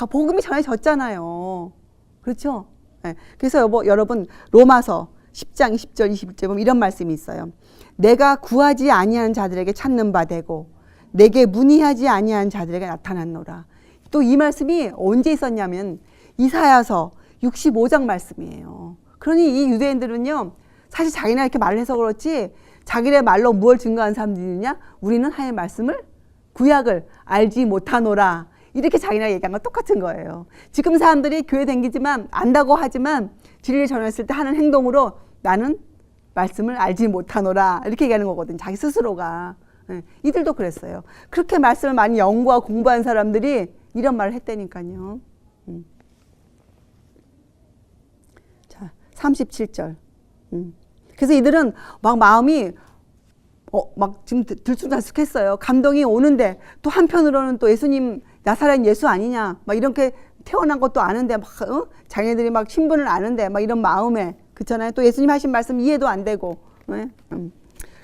복음이 전해졌잖아요. 그렇죠? 네. 그래서 여러분 로마서 10장 20절 21절 보면 이런 말씀이 있어요. 내가 구하지 아니하는 자들에게 찾는 바 되고 내게 문의하지 아니하는 자들에게 나타났노라. 또 이 말씀이 언제 있었냐면 이사야서 65장 말씀이에요. 그러니 이 유대인들은요, 사실 자기네 이렇게 말을 해서 그렇지 자기네 말로 무엇을 증거한 사람들이냐? 우리는 하나님의 말씀을 구약을 알지 못하노라. 이렇게 자기네가 얘기한 건 똑같은 거예요. 지금 사람들이 교회 다니지만 안다고 하지만 진리를 전했을 때 하는 행동으로 나는 말씀을 알지 못하노라. 이렇게 얘기하는 거거든요. 자기 스스로가. 네, 이들도 그랬어요. 그렇게 말씀을 많이 연구하고 공부한 사람들이 이런 말을 했다니까요. 자, 37절. 그래서 이들은 막 마음이 막 지금 들쑥날쑥했어요. 감동이 오는데 또 한편으로는 또 예수님 나사렛 예수 아니냐 막 이렇게 태어난 것도 아는데 막 자기네들이 막 신분을 아는데 막 이런 마음에 그렇잖아요. 또 예수님 하신 말씀 이해도 안 되고 네?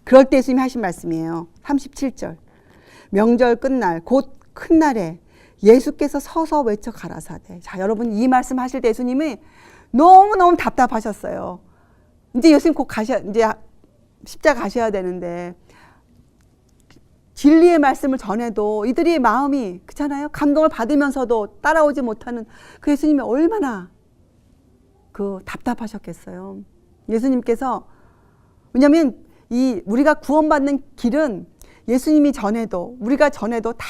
그럴 때 예수님이 하신 말씀이에요. 37절. 명절 끝날 곧 큰 날에 예수께서 서서 외쳐 가라사대. 자, 여러분 이 말씀 하실 때 예수님이 너무너무 답답하셨어요. 이제 예수님 곧 이제 십자가 가셔야 되는데 진리의 말씀을 전해도 이들이 마음이 그렇잖아요. 감동을 받으면서도 따라오지 못하는 그 예수님이 얼마나 답답하셨겠어요. 예수님께서 왜냐하면 우리가 구원받는 길은 예수님이 전해도 우리가 전해도 다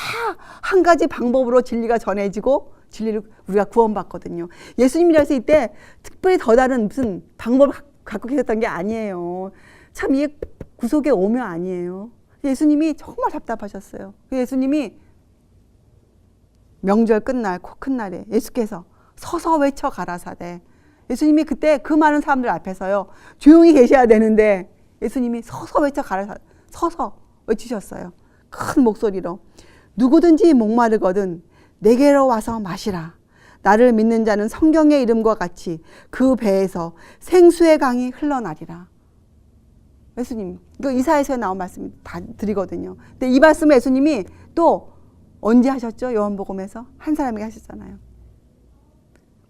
한 가지 방법으로 진리가 전해지고 진리를 우리가 구원받거든요. 예수님이라서 이때 특별히 더 다른 무슨 방법을 갖고 계셨던 게 아니에요. 참 이게 구속의 오묘 아니에요. 예수님이 정말 답답하셨어요. 예수님이 명절 끝날 곧 큰 날에 예수께서 서서 외쳐 가라사대. 예수님이 그때 그 많은 사람들 앞에서요 조용히 계셔야 되는데 예수님이 서서 외쳐 가라사대. 서서 외치셨어요. 큰 목소리로 누구든지 목마르거든 내게로 와서 마시라. 나를 믿는 자는 성경의 이름과 같이 그 배에서 생수의 강이 흘러나리라. 예수님, 이거 이사야서에 나온 말씀 다 드리거든요. 근데 이 말씀을 예수님이 또 언제 하셨죠? 요한복음에서 한 사람에게 하셨잖아요.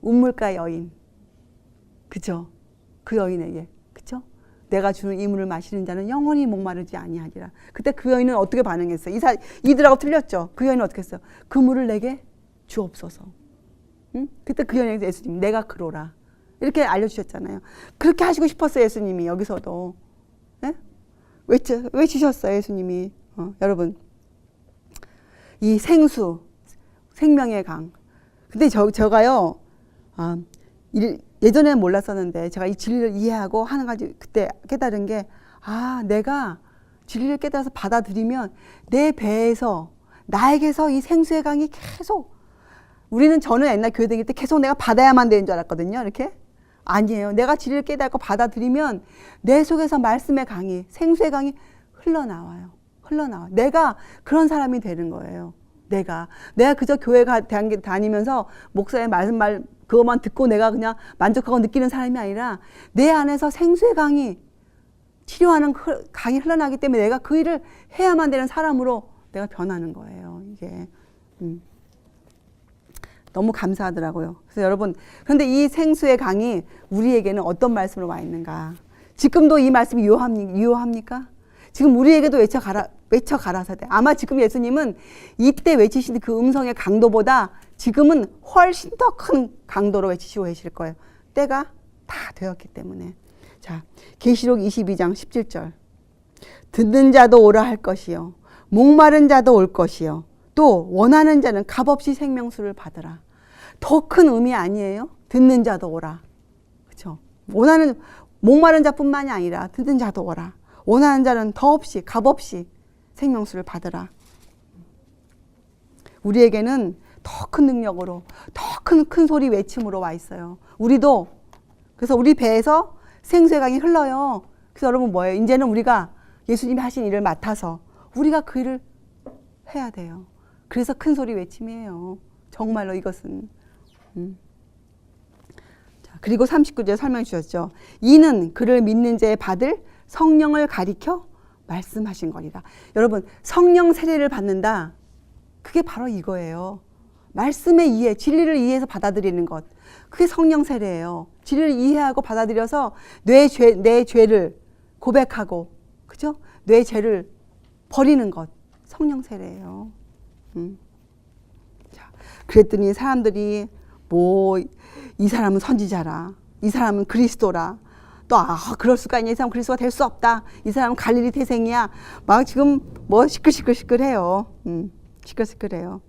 운물가 여인, 그죠? 그 여인에게, 그죠? 내가 주는 이 물을 마시는 자는 영원히 목마르지 아니하리라. 그때 그 여인은 어떻게 반응했어요? 이들하고 틀렸죠? 그 여인은 어떻게 했어요? 그 물을 내게 주옵소서. 응? 그때 그 여인에게 예수님, 내가 그로라. 이렇게 알려주셨잖아요. 그렇게 하시고 싶었어요, 예수님이 여기서도. 네? 외치셨어요, 예수님이. 여러분, 이 생수, 생명의 강. 근데 제가요, 예전에는 몰랐었는데 제가 이 진리를 이해하고 하는 가지 그때 깨달은 게 내가 진리를 깨달아서 받아들이면 내 배에서 나에게서 이 생수의 강이 계속 저는 옛날 교회 다닐 때 계속 내가 받아야만 되는 줄 알았거든요. 이렇게 아니에요. 내가 진리를 깨닫고 받아들이면 내 속에서 말씀의 강이 생수의 강이 흘러나와요. 내가 그런 사람이 되는 거예요. 내가 그저 교회 다니면서 목사의 말 그것만 듣고 내가 그냥 만족하고 느끼는 사람이 아니라 내 안에서 생수의 강이 치료하는 강이 흘러나기 때문에 내가 그 일을 해야만 되는 사람으로 내가 변하는 거예요. 이게 너무 감사하더라고요. 그래서 여러분, 그런데 이 생수의 강이 우리에게는 어떤 말씀으로 와 있는가? 지금도 이 말씀이 유효합니까? 지금 우리에게도 외쳐 가라사대. 아마 지금 예수님은 이때 외치신 그 음성의 강도보다 지금은 훨씬 더 큰 강도로 외치시고 계실 거예요. 때가 다 되었기 때문에. 자, 계시록 22장 17절. 듣는 자도 오라 할 것이요. 목마른 자도 올 것이요. 또 원하는 자는 값없이 생명수를 받으라. 더 큰 의미 아니에요? 듣는 자도 오라. 그렇죠? 목마른 자뿐만이 아니라 듣는 자도 오라. 원하는 자는 더없이 값없이 생명수를 받으라. 우리에게는 더 큰 능력으로 더 큰 소리 외침으로 와 있어요. 우리도 그래서 우리 배에서 생수의 강이 흘러요. 그래서 여러분 뭐예요? 이제는 우리가 예수님이 하신 일을 맡아서 우리가 그 일을 해야 돼요. 그래서 큰 소리 외침이에요. 정말로 이것은. 자, 그리고 39절 설명해 주셨죠. 이는 그를 믿는 자의 받을 성령을 가리켜 말씀하신 거리라. 여러분, 성령 세례를 받는다. 그게 바로 이거예요. 말씀의 이해, 진리를 이해해서 받아들이는 것. 그게 성령 세례예요. 진리를 이해하고 받아들여서 내 죄를 고백하고, 그죠? 내 죄를 버리는 것. 성령 세례예요. 자, 그랬더니 사람들이 이 사람은 선지자라. 이 사람은 그리스도라. 또 그럴 수가 있냐. 이 사람은 그리스도가 될 수 없다. 이 사람은 갈릴리 태생이야. 막 지금 시끌시끌해요. 시끌시끌해요.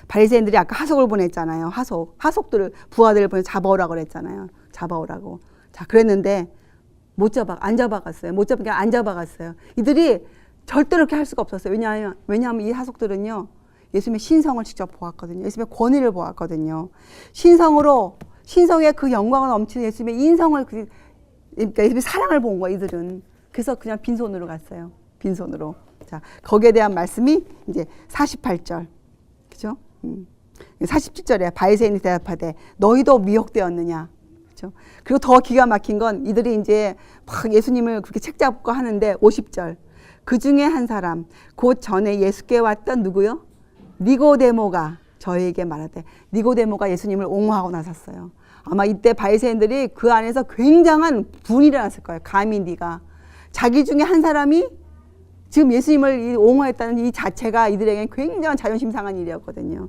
바리새인들이 아까 하속을 보냈잖아요. 하속들을 부하들을 보내서 잡아오라고 그랬잖아요. 잡아오라고. 자, 그랬는데 안 잡아갔어요. 안 잡아갔어요. 이들이 절대로 그렇게 할 수가 없었어요. 왜냐하면 이 하속들은요, 예수님의 신성을 직접 보았거든요. 예수님의 권위를 보았거든요. 신성의 그 영광을 넘치는 예수님의 인성을, 그러니까 예수님의 사랑을 본 거예요, 이들은. 그래서 그냥 빈손으로 갔어요. 빈손으로. 자, 거기에 대한 말씀이 이제 48절. 그죠? 47절에 바리새인이 대답하되 너희도 미혹되었느냐? 그렇죠? 그리고 더 기가 막힌 건 이들이 이제 막 예수님을 그렇게 책 잡고 하는데 50절. 그 중에 한 사람 곧 전에 예수께 왔던 누구요? 니고데모가 저에게 말하되, 니고데모가 예수님을 옹호하고 나섰어요. 아마 이때 바리새인들이 그 안에서 굉장한 분이 일어났을 거예요. 감히 네가 자기 중에 한 사람이 지금 예수님을 옹호했다는 이 자체가 이들에게는 굉장한 자존심 상한 일이었거든요.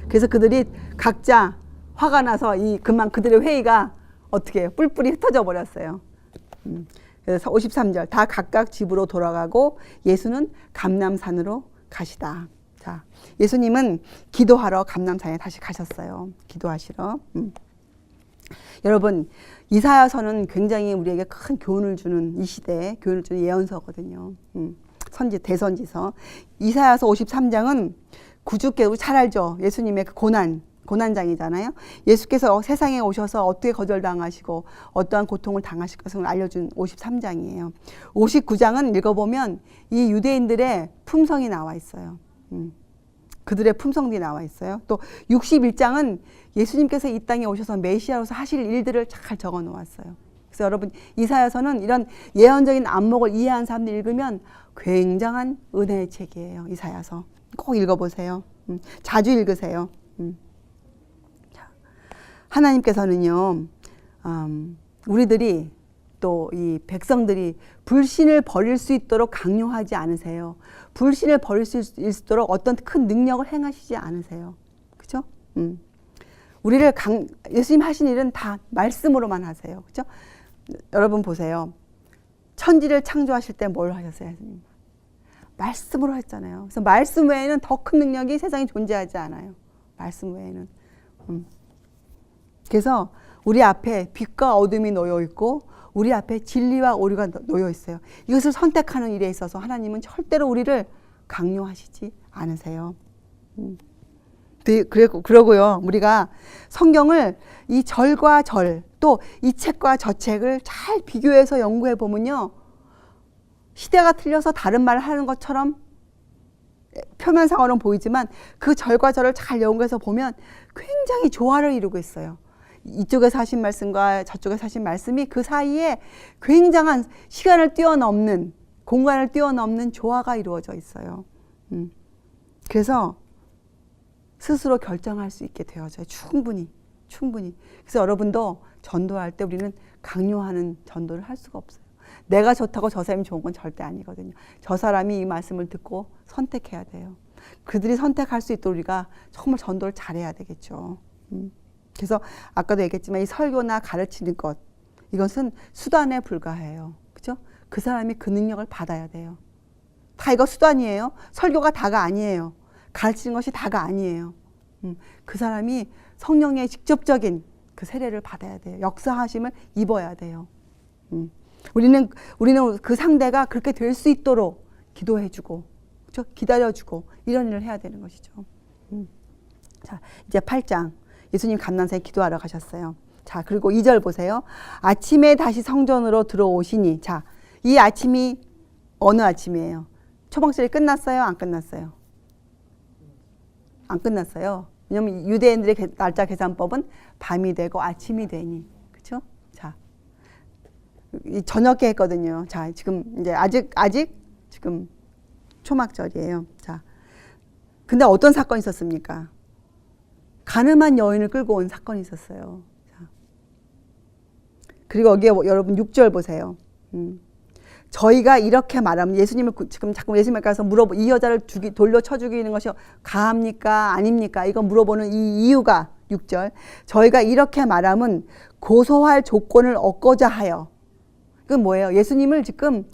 그래서 그들이 각자 화가 나서 그만 그들의 회의가 어떻게 해요? 뿔뿔이 흩어져 버렸어요. 그래서 53절 다 각각 집으로 돌아가고 예수는 감람산으로 가시다. 자, 예수님은 기도하러 감람산에 다시 가셨어요. 기도하시러. 여러분, 이사야서는 굉장히 우리에게 큰 교훈을 주는 이 시대에 교훈을 주는 예언서거든요. 대선지서. 이사야서 53장은 구주께 우리 잘 알죠. 예수님의 그 고난장이잖아요. 예수께서 세상에 오셔서 어떻게 거절당하시고 어떠한 고통을 당하실 것을 알려준 53장이에요. 59장은 읽어보면 이 유대인들의 품성이 나와 있어요. 그들의 품성들이 나와 있어요. 또 61장은 예수님께서 이 땅에 오셔서 메시아로서 하실 일들을 잘 적어 놓았어요. 그래서 여러분, 이사야서는 이런 예언적인 안목을 이해한 사람들이 읽으면 굉장한 은혜의 책이에요. 이사야서 꼭 읽어보세요. 자주 읽으세요. 하나님께서는요, 우리들이 또 이 백성들이 불신을 버릴 수 있도록 강요하지 않으세요. 불신을 버릴 수 있도록 어떤 큰 능력을 행하시지 않으세요. 그죠? 우리를 예수님 하신 일은 다 말씀으로만 하세요. 그죠? 여러분 보세요. 천지를 창조하실 때 뭘 하셨어요, 예수님? 말씀으로 했잖아요. 그래서 말씀 외에는 더 큰 능력이 세상에 존재하지 않아요. 말씀 외에는. 그래서 우리 앞에 빛과 어둠이 놓여 있고 우리 앞에 진리와 오류가 놓여 있어요. 이것을 선택하는 일에 있어서 하나님은 절대로 우리를 강요하시지 않으세요. 그러고요. 우리가 성경을 이 절과 절, 또 이 책과 저 책을 잘 비교해서 연구해 보면요. 시대가 틀려서 다른 말을 하는 것처럼 표면상으로는 보이지만 그 절과 절을 잘 연구해서 보면 굉장히 조화를 이루고 있어요. 이쪽에서 하신 말씀과 저쪽에서 하신 말씀이 그 사이에 굉장한 시간을 뛰어넘는, 공간을 뛰어넘는 조화가 이루어져 있어요. 그래서 스스로 결정할 수 있게 되어져요. 충분히. 그래서 여러분도 전도할 때 우리는 강요하는 전도를 할 수가 없어요. 내가 좋다고 저 사람이 좋은 건 절대 아니거든요. 저 사람이 이 말씀을 듣고 선택해야 돼요. 그들이 선택할 수 있도록 우리가 정말 전도를 잘해야 되겠죠. 그래서 아까도 얘기했지만 이 설교나 가르치는 것, 이것은 수단에 불과해요. 그죠? 그 사람이 그 능력을 받아야 돼요. 다 이거 수단이에요. 설교가 다가 아니에요. 가르치는 것이 다가 아니에요. 그 사람이 성령의 직접적인 그 세례를 받아야 돼요. 역사하심을 입어야 돼요. 우리는 그 상대가 그렇게 될 수 있도록 기도해주고, 그렇죠? 기다려주고 이런 일을 해야 되는 것이죠. 자, 이제 8장. 예수님 감람산에 기도하러 가셨어요. 자, 그리고 2절 보세요. 아침에 다시 성전으로 들어오시니. 자, 이 아침이 어느 아침이에요? 초막절이 끝났어요? 안 끝났어요? 안 끝났어요. 왜냐면 유대인들의 날짜 계산법은 밤이 되고 아침이 되니. 그렇죠? 자, 저녁에 했거든요. 자, 지금 이제 아직 지금 초막절이에요. 자, 근데 어떤 사건이 있었습니까? 가늠한 여인을 끌고 온 사건이 있었어요. 자, 그리고 여기에 여러분 6절 보세요. 저희가 이렇게 말하면 예수님을 지금 자꾸 예수님에 가서 이 여자를 돌려쳐 죽이는 것이 가합니까? 아닙니까? 이거 물어보는 이 이유가 6절. 저희가 이렇게 말하면 고소할 조건을 얻고자 하여. 그건 뭐예요? 예수님을 지금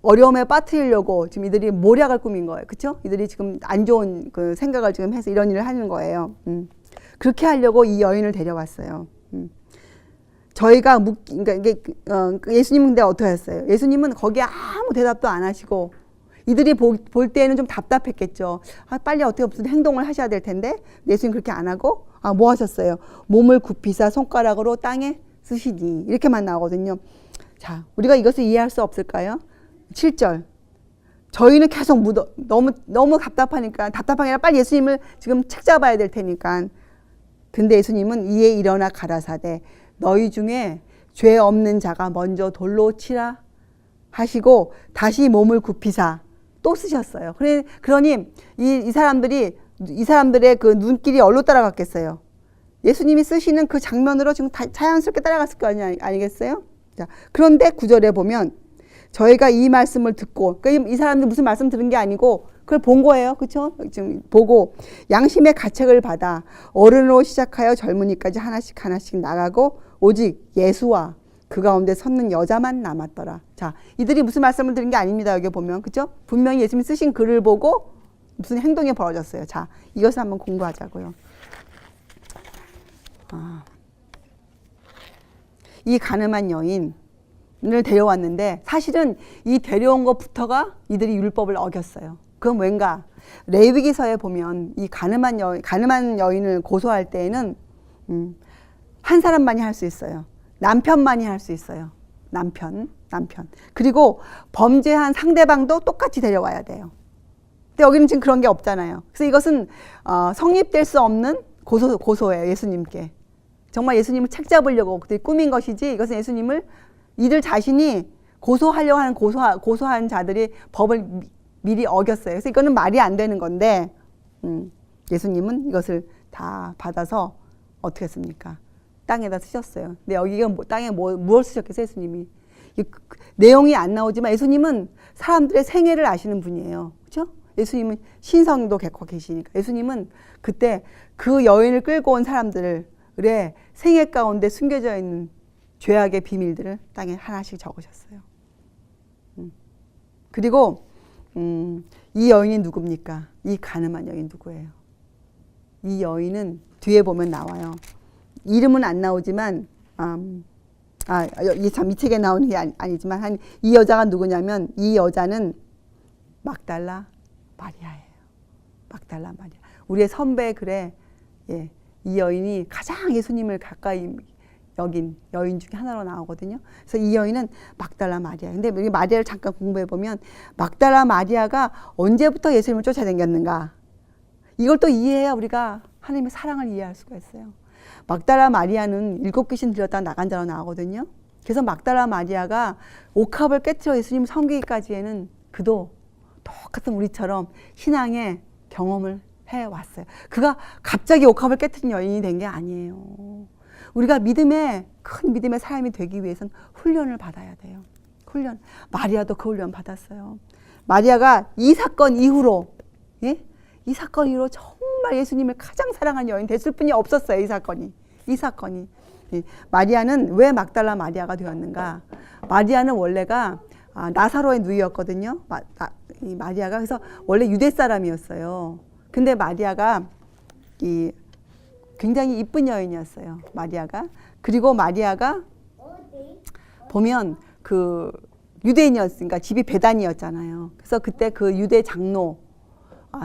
어려움에 빠뜨리려고 지금 이들이 모략을 꾸민 거예요. 그렇죠? 이들이 지금 안 좋은 그 생각을 지금 해서 이런 일을 하는 거예요. 그렇게 하려고 이 여인을 데려왔어요. 저희가 그러니까 이게 예수님은 근데 어떻게 했어요? 예수님은 거기에 아무 대답도 안 하시고 이들이 볼 때에는 좀 답답했겠죠. 빨리 어떻게 무슨 행동을 하셔야 될 텐데 예수님 그렇게 안 하고 뭐 하셨어요? 몸을 굽히사 손가락으로 땅에 쓰시니 이렇게만 나오거든요. 자, 우리가 이것을 이해할 수 없을까요? 7절. 저희는 계속 너무 답답하니까 답답한 게 아니라 빨리 예수님을 지금 책 잡아야 될 테니까 근데 예수님은 이에 일어나 가라사대 너희 중에 죄 없는 자가 먼저 돌로 치라 하시고 다시 몸을 굽히사 또 쓰셨어요. 그러니 이 사람들의 그 눈길이 어디로 따라갔겠어요? 예수님이 쓰시는 그 장면으로 지금 자연스럽게 따라갔을 거 아니겠어요? 자, 그런데 9절에 보면 저희가 이 말씀을 듣고, 그러니까 이 사람들 무슨 말씀 들은 게 아니고 그걸 본 거예요. 그렇죠? 지금 보고 양심의 가책을 받아 어른으로 시작하여 젊은이까지 하나씩 하나씩 나가고 오직 예수와 그 가운데 섰는 여자만 남았더라. 자, 이들이 무슨 말씀을 들은 게 아닙니다. 여기 보면. 그렇죠? 분명히 예수님이 쓰신 글을 보고 무슨 행동이 벌어졌어요. 자, 이것을 한번 공부하자고요. 이 가늠한 여인을 데려왔는데 사실은 이 데려온 것부터가 이들이 율법을 어겼어요. 그건 왠가? 레위기서에 보면 이 가늠한 여인을 고소할 때에는 한 사람만이 할 수 있어요. 남편만이 할 수 있어요. 남편. 그리고 범죄한 상대방도 똑같이 데려와야 돼요. 근데 여기는 지금 그런 게 없잖아요. 그래서 이것은 성립될 수 없는 고소예요. 예수님께. 정말 예수님을 책잡으려고 그들이 꾸민 것이지 이것은 예수님을 이들 자신이 고소하려고 하는 고소한 자들이 법을 미리 어겼어요. 그래서 이거는 말이 안 되는 건데 예수님은 이것을 다 받아서 어떻게 했습니까? 땅에다 쓰셨어요. 근데 여기가 땅에 무엇을 쓰셨겠어요? 예수님이. 내용이 안 나오지만 예수님은 사람들의 생애를 아시는 분이에요. 그렇죠? 예수님은 신성도 겪고 계시니까. 예수님은 그때 그 여인을 끌고 온 사람들의 생애 가운데 숨겨져 있는 죄악의 비밀들을 땅에 하나씩 적으셨어요. 그리고 이 여인이 누굽니까? 이 가늠한 여인 누구예요? 이 여인은 뒤에 보면 나와요. 이름은 안 나오지만 이 책에 나오는 게 아니지만 이 여자가 누구냐면 이 여자는 막달라 마리아예요. 막달라 마리아. 우리의 선배의 글에 이 여인이 가장 예수님을 가까이 여긴 여인 중에 하나로 나오거든요. 그래서 이 여인은 막달라 마리아. 근데 여기 마리아를 잠깐 공부해 보면 막달라 마리아가 언제부터 예수님을 쫓아다녔는가? 이걸 또 이해해야 우리가 하나님의 사랑을 이해할 수가 있어요. 막달라 마리아는 7 귀신 들였다 나간 자로 나오거든요. 그래서 막달라 마리아가 옥합을 깨트려 예수님 섬기기까지에는 그도 똑같은 우리처럼 신앙의 경험을 해왔어요. 그가 갑자기 옥합을 깨트린 여인이 된 게 아니에요. 우리가 큰 믿음의 사람이 되기 위해서는 훈련을 받아야 돼요. 훈련. 마리아도 그 훈련 받았어요. 마리아가 이 사건 이후로 이 사건 이후로 정말 예수님을 가장 사랑한 여인 됐을 뿐이 없었어요. 이 사건이. 마리아는 왜 막달라 마리아가 되었는가? 마리아는 원래가 나사로의 누이였거든요. 이 마리아가. 그래서 원래 유대 사람이었어요. 근데 마리아가 굉장히 이쁜 여인이었어요. 마리아가. 그리고 마리아가 보면 그 유대인이었으니까 집이 베단이었잖아요. 그래서 그때 그 유대 장로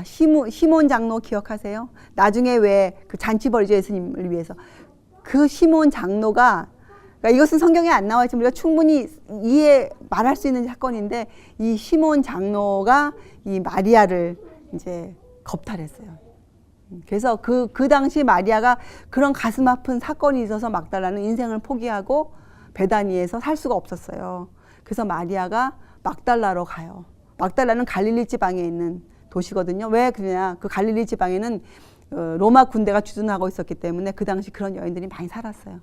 시몬 장로 기억하세요? 나중에 왜 그 잔치 벌이죠, 예수님을 위해서. 그 시몬 장로가, 그러니까 이것은 성경에 안 나와 있지만 우리가 충분히 말할 수 있는 사건인데, 이 시몬 장로가 이 마리아를 이제 겁탈했어요. 그래서 그 당시 마리아가 그런 가슴 아픈 사건이 있어서 막달라는 인생을 포기하고 베다니에서 살 수가 없었어요. 그래서 마리아가 막달라로 가요. 막달라는 갈릴리 지방에 있는 도시거든요. 왜 그러냐? 그 갈릴리 지방에는 로마 군대가 주둔하고 있었기 때문에 그 당시 그런 여인들이 많이 살았어요.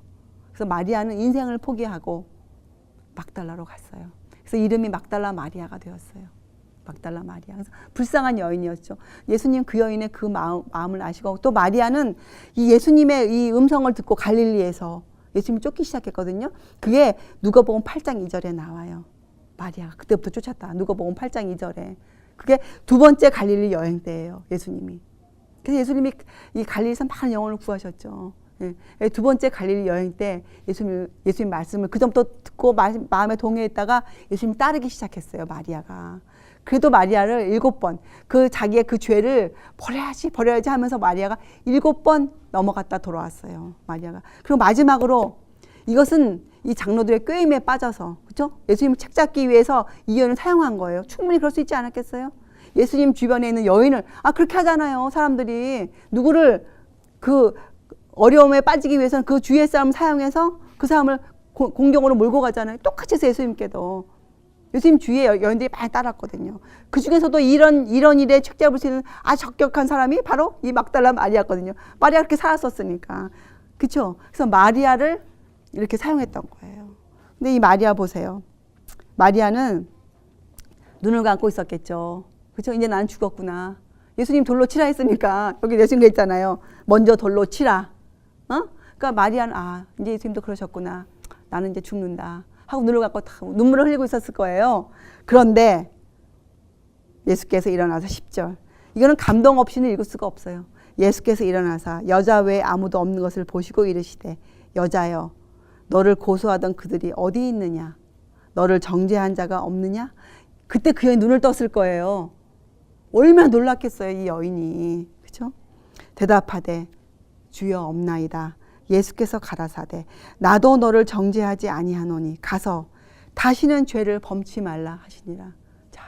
그래서 마리아는 인생을 포기하고 막달라로 갔어요. 그래서 이름이 막달라 마리아가 되었어요. 막달라 마리아. 그래서 불쌍한 여인이었죠. 예수님 그 여인의 그 마음을 아시고, 또 마리아는 이 예수님의 이 음성을 듣고 갈릴리에서 예수님이 쫓기 시작했거든요. 그게 누가복음 8장 2절에 나와요. 마리아가 그때부터 쫓았다. 누가복음 8장 2절에. 그게 2번째 갈릴리 여행 때예요. 예수님이. 그래서 예수님이 이 갈릴리에서 많은 영혼을 구하셨죠. 2번째 갈릴리 여행 때 예수님 말씀을 그 전부터 듣고 마음에 동의했다가 예수님 따르기 시작했어요. 마리아가. 그래도 마리아를 7번 자기의 그 죄를 버려야지 하면서 마리아가 7번 넘어갔다 돌아왔어요. 마리아가. 그리고 마지막으로 이것은 이 장로들의 꾀임에 빠져서, 그렇죠? 예수님을 책잡기 위해서 이 여인을 사용한 거예요. 충분히 그럴 수 있지 않았겠어요? 예수님 주변에 있는 여인을 그렇게 하잖아요. 사람들이 누구를 어려움에 빠지기 위해서는 그 주위의 사람을 사용해서 그 사람을 공경으로 몰고 가잖아요. 똑같이 해서 예수님께도. 예수님 주위에 여인들이 많이 따랐거든요. 그 중에서도 이런 일에 책 잡을 수 있는 아주 적격한 사람이 바로 이 막달라 마리아거든요. 마리아가 그렇게 살았었으니까. 그렇죠? 그래서 마리아를 이렇게 사용했던 거예요. 근데 이 마리아 보세요. 마리아는 눈을 감고 있었겠죠. 그렇죠? 이제 나는 죽었구나. 예수님 돌로 치라 했으니까 여기 내신 게 있잖아요. 먼저 돌로 치라. 그러니까 마리아는 이제 예수님도 그러셨구나. 나는 이제 죽는다. 하고 눈을 감고 눈물을 흘리고 있었을 거예요. 그런데 예수께서 일어나서 10절. 이거는 감동 없이는 읽을 수가 없어요. 예수께서 일어나사 여자 외에 아무도 없는 것을 보시고 이르시되 여자여 너를 고소하던 그들이 어디 있느냐? 너를 정죄한 자가 없느냐? 그때 그 여인 눈을 떴을 거예요. 얼마나 놀랐겠어요, 이 여인이. 그렇죠? 대답하되 주여 없나이다. 예수께서 가라사대 나도 너를 정죄하지 아니하노니 가서 다시는 죄를 범치 말라 하시니라. 자,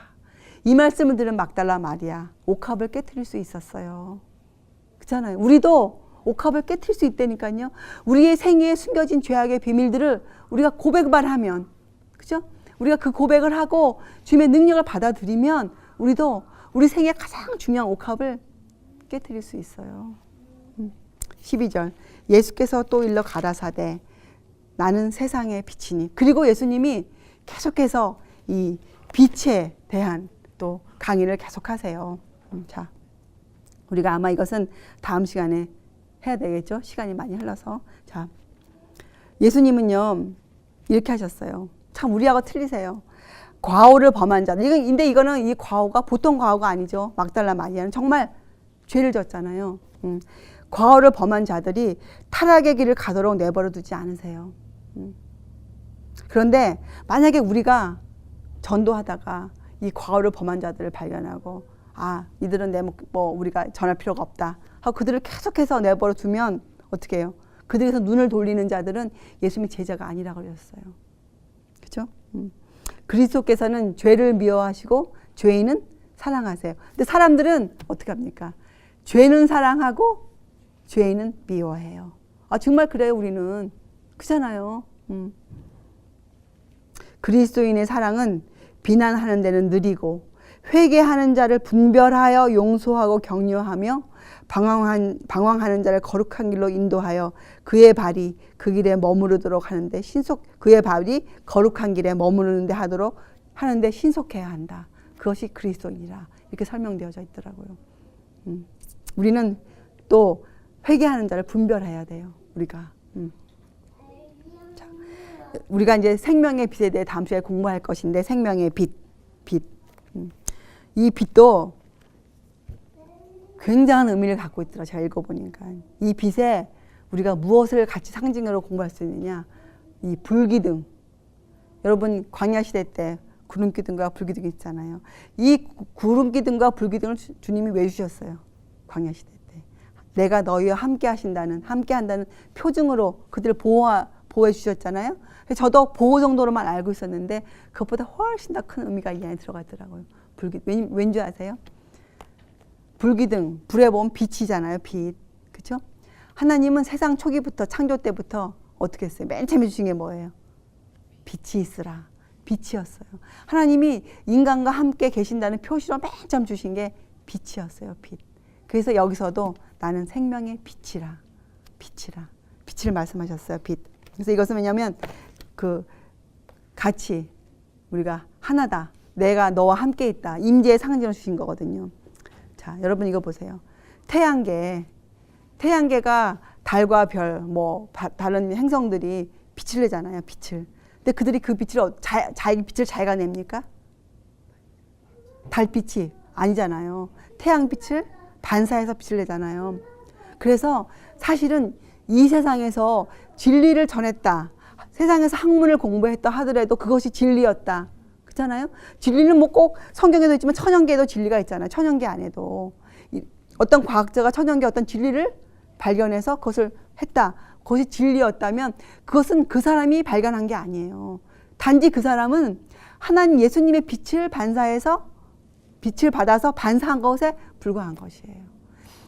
이 말씀을 들은 막달라 마리아 옥합을 깨트릴 수 있었어요. 그렇잖아요. 우리도 옥합을 깨트릴 수 있다니까요. 우리의 생애에 숨겨진 죄악의 비밀들을 우리가 고백만 하면, 그죠? 우리가 그 고백을 하고 주님의 능력을 받아들이면 우리도 우리 생애 가장 중요한 옥합을 깨트릴 수 있어요. 12절 예수께서 또 일러 가라사대 나는 세상의 빛이니. 그리고 예수님이 계속해서 이 빛에 대한 또 강의를 계속하세요. 자, 우리가 아마 이것은 다음 시간에 해야 되겠죠? 시간이 많이 흘러서. 자, 예수님은요 이렇게 하셨어요. 참 우리하고 틀리세요. 과오를 범한 자들. 근데 이거는 이 과오가 보통 과오가 아니죠. 막달라 마리아는 정말 죄를 졌잖아요. 과오를 범한 자들이 타락의 길을 가도록 내버려 두지 않으세요. 그런데 만약에 우리가 전도하다가 이 과오를 범한 자들을 발견하고 이들은 우리가 전할 필요가 없다 하고 그들을 계속해서 내버려 두면 어떻게 해요? 그들에서 눈을 돌리는 자들은 예수님의 제자가 아니라고 그러셨어요. 그렇죠? 그리스도께서는 죄를 미워하시고 죄인은 사랑하세요. 근데 사람들은 어떻게 합니까? 죄는 사랑하고 죄인은 미워해요. 정말 그래요. 우리는 그렇잖아요. 그리스도인의 사랑은 비난하는 데는 느리고 회개하는 자를 분별하여 용서하고 격려하며 방황하는 자를 거룩한 길로 인도하여 그의 발이 그 길에 머무르도록 하는데 그의 발이 거룩한 길에 머무르는데 하는데 신속해야 한다. 그것이 그리스도인이라 이렇게 설명되어져 있더라고요. 우리는 또 회개하는 자를 분별해야 돼요. 우리가. 자, 우리가 이제 생명의 빛에 대해 다음 시간에 공부할 것인데 생명의 빛. 이 빛도 굉장한 의미를 갖고 있더라. 제가 읽어보니까. 이 빛에 우리가 무엇을 같이 상징으로 공부할 수 있느냐. 이 불기둥. 여러분 광야시대 때 구름기둥과 불기둥이 있잖아요. 이 구름기둥과 불기둥을 주님이 왜 주셨어요? 광야시대 때. 내가 너희와 함께 한다는 표징으로 그들을 보호해 주셨잖아요. 저도 보호 정도로만 알고 있었는데 그것보다 훨씬 더 큰 의미가 이 안에 들어가 있더라고요. 왠지 아세요? 불기둥, 불에 보면 빛이잖아요. 빛. 그렇죠? 하나님은 세상 초기부터 창조 때부터 어떻게 했어요? 맨 처음에 주신 게 뭐예요? 빛이 있으라. 빛이었어요. 하나님이 인간과 함께 계신다는 표시로 맨 처음 주신 게 빛이었어요. 빛. 그래서 여기서도 나는 생명의 빛이라. 빛을 말씀하셨어요. 빛. 그래서 이것은 왜냐하면 같이 우리가 하나다. 내가 너와 함께 있다. 임재의 상징을 주신 거거든요. 자, 여러분 이거 보세요. 태양계가 달과 별, 다른 행성들이 빛을 내잖아요. 빛을. 근데 그들이 그 빛을 자기 빛을 자기가 냅니까? 달빛이 아니잖아요. 태양빛을 반사해서 빛을 내잖아요. 그래서 사실은 이 세상에서 진리를 전했다. 세상에서 학문을 공부했다 하더라도 그것이 진리였다. 그렇잖아요. 진리는 꼭 성경에도 있지만 천연계에도 진리가 있잖아요. 천연계 안에도 어떤 과학자가 천연계 어떤 진리를 발견해서 그것을 했다. 그것이 진리였다면 그것은 그 사람이 발견한 게 아니에요. 단지 그 사람은 하나님 예수님의 빛을 받아서 반사한 것에 불과한 것이에요.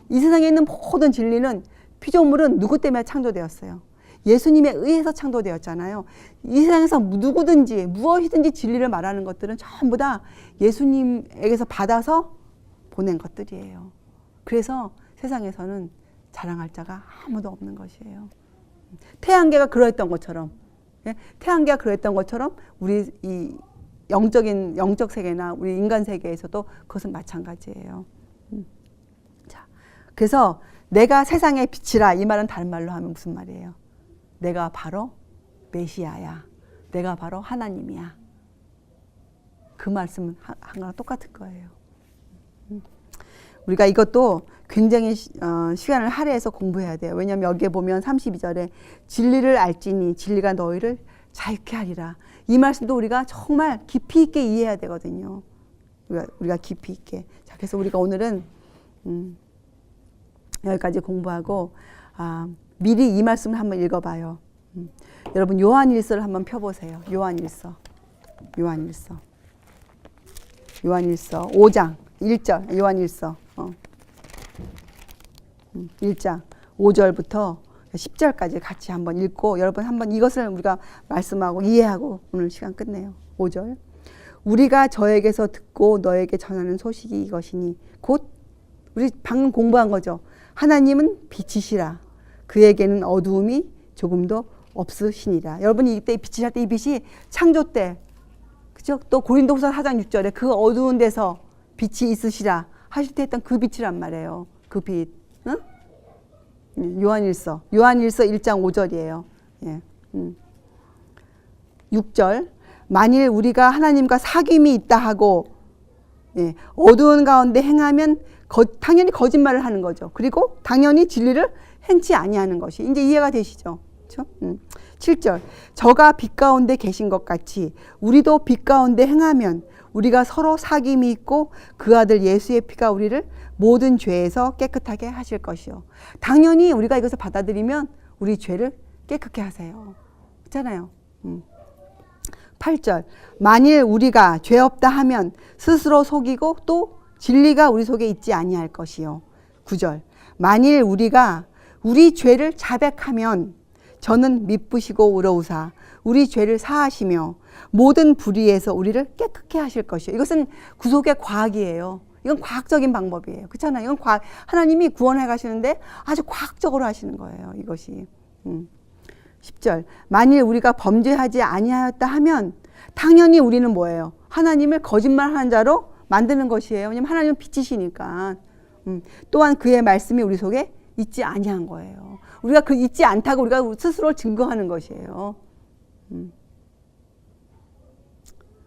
이 세상에 있는 모든 진리는 피조물은 누구 때문에 창조되었어요? 예수님에 의해서 창조되었잖아요. 이 세상에서 누구든지 무엇이든지 진리를 말하는 것들은 전부 다 예수님에게서 받아서 보낸 것들이에요. 그래서 세상에서는 자랑할 자가 아무도 없는 것이에요. 태양계가 그러했던 것처럼, 태양계가 그러했던 것처럼 우리 이 영적 세계나 우리 인간 세계에서도 그것은 마찬가지예요. 자, 그래서 내가 세상의 빛이라, 이 말은 다른 말로 하면 무슨 말이에요? 내가 바로 메시아야. 내가 바로 하나님이야. 그 말씀은 한거랑 똑같은 거예요. 우리가 이것도 굉장히 시간을 할애해서 공부해야 돼요. 왜냐하면 여기에 보면 32절에 진리를 알지니 진리가 너희를 자유케 하리라. 이 말씀도 우리가 정말 깊이 있게 이해해야 되거든요. 우리가 깊이 있게. 자, 그래서 우리가 오늘은 여기까지 공부하고 미리 이 말씀을 한번 읽어봐요. 여러분 요한일서를 한번 펴보세요. 요한일서 5장 1절 요한일서 1장 5절부터 10절까지 같이 한번 읽고 여러분 한번 이것을 우리가 말씀하고 이해하고 오늘 시간 끝내요. 5절 우리가 저에게서 듣고 너에게 전하는 소식이 이것이니 곧 우리 방금 공부한 거죠. 하나님은 빛이시라. 그에게는 어두움이 조금도 없으시니라. 여러분이 이때 빛이실 때 이 빛이 창조 때 그죠? 또 고린도후서 4장 6절에 그 어두운 데서 빛이 있으시라 하실 때 했던 그 빛이란 말이에요. 그 빛. 응? 요한일서 1장 5절이에요. 예. 6절 만일 우리가 하나님과 사귐이 있다 하고 어두운 가운데 행하면 당연히 거짓말을 하는 거죠. 그리고 당연히 진리를 행치 아니하는 것이 이제 이해가 되시죠? 그렇죠? 7절 저가 빛 가운데 계신 것 같이 우리도 빛 가운데 행하면 우리가 서로 사귐이 있고 그 아들 예수의 피가 우리를 모든 죄에서 깨끗하게 하실 것이요. 당연히 우리가 이것을 받아들이면 우리 죄를 깨끗게 하세요. 그렇잖아요. 8절 만일 우리가 죄 없다 하면 스스로 속이고 또 진리가 우리 속에 있지 아니할 것이요. 9절 만일 우리가 우리 죄를 자백하면 저는 미쁘시고 의로우사 우리 죄를 사하시며 모든 불의에서 우리를 깨끗게 하실 것이요. 이것은 구속의 과학이에요. 이건 과학적인 방법이에요. 그렇잖아요. 이건 하나님이 구원해 가시는데 아주 과학적으로 하시는 거예요. 이것이. 10절 만일 우리가 범죄하지 아니하였다 하면 당연히 우리는 뭐예요? 하나님을 거짓말하는 자로 만드는 것이에요. 왜냐하면 하나님은 빛이시니까. 또한 그의 말씀이 우리 속에 있지 아니한 거예요. 우리가 그 있지 않다고 우리가 스스로 증거하는 것이에요.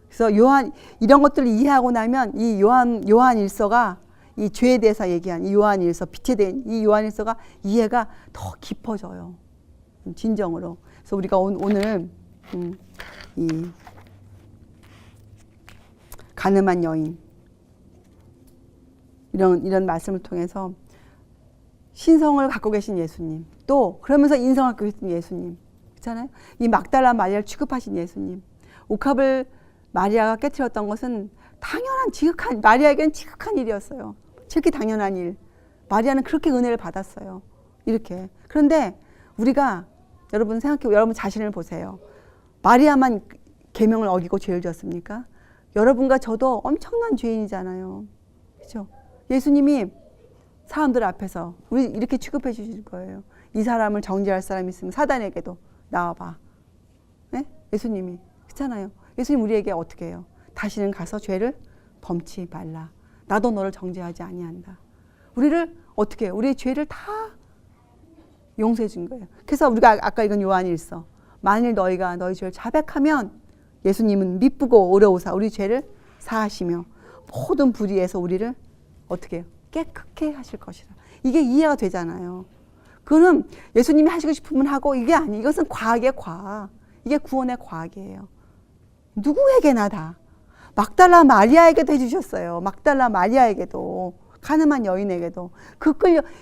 그래서 이런 것들을 이해하고 나면 이 요한일서가 이 죄에 대해서 얘기한 이 요한일서, 빛에 대한 이 요한일서가 이해가 더 깊어져요. 진정으로. 그래서 우리가 오늘 이 가늠한 여인 이런 말씀을 통해서 신성을 갖고 계신 예수님, 또 그러면서 인성을 갖고 계신 예수님, 그렇잖아요. 이 막달라 마리아를 취급하신 예수님, 옥합을 마리아가 깨트렸던 것은 당연한 지극한, 마리아에게는 지극한 일이었어요. 지극히 당연한 일. 마리아는 그렇게 은혜를 받았어요. 이렇게. 그런데 우리가 여러분 생각해, 여러분 자신을 보세요. 마리아만 계명을 어기고 죄를 지었습니까? 여러분과 저도 엄청난 죄인이잖아요. 그렇죠? 예수님이 사람들 앞에서 우리 이렇게 취급해 주실 거예요. 이 사람을 정죄할 사람이 있으면 사단에게도 나와봐. 네? 예수님이. 그렇잖아요. 예수님 우리에게 어떻게 해요? 다시는 가서 죄를 범치 말라. 나도 너를 정죄하지 아니한다. 우리를 어떻게 해요? 우리의 죄를 다 용서해 준 거예요. 그래서 우리가 아까 읽은 요한일서, 만일 너희가 너희 죄를 자백하면 예수님은 미쁘고 어려우사 우리 죄를 사하시며 모든 불의에서 우리를 어떻게 해요? 깨끗게 하실 것이라. 이게 이해가 되잖아요. 그거는 예수님이 하시고 싶으면 하고 이게 아니에요. 이것은 과학의 과학. 이게 구원의 과학이에요. 누구에게나 다. 막달라 마리아에게도 해주셨어요. 막달라 마리아에게도. 가늠한 여인에게도.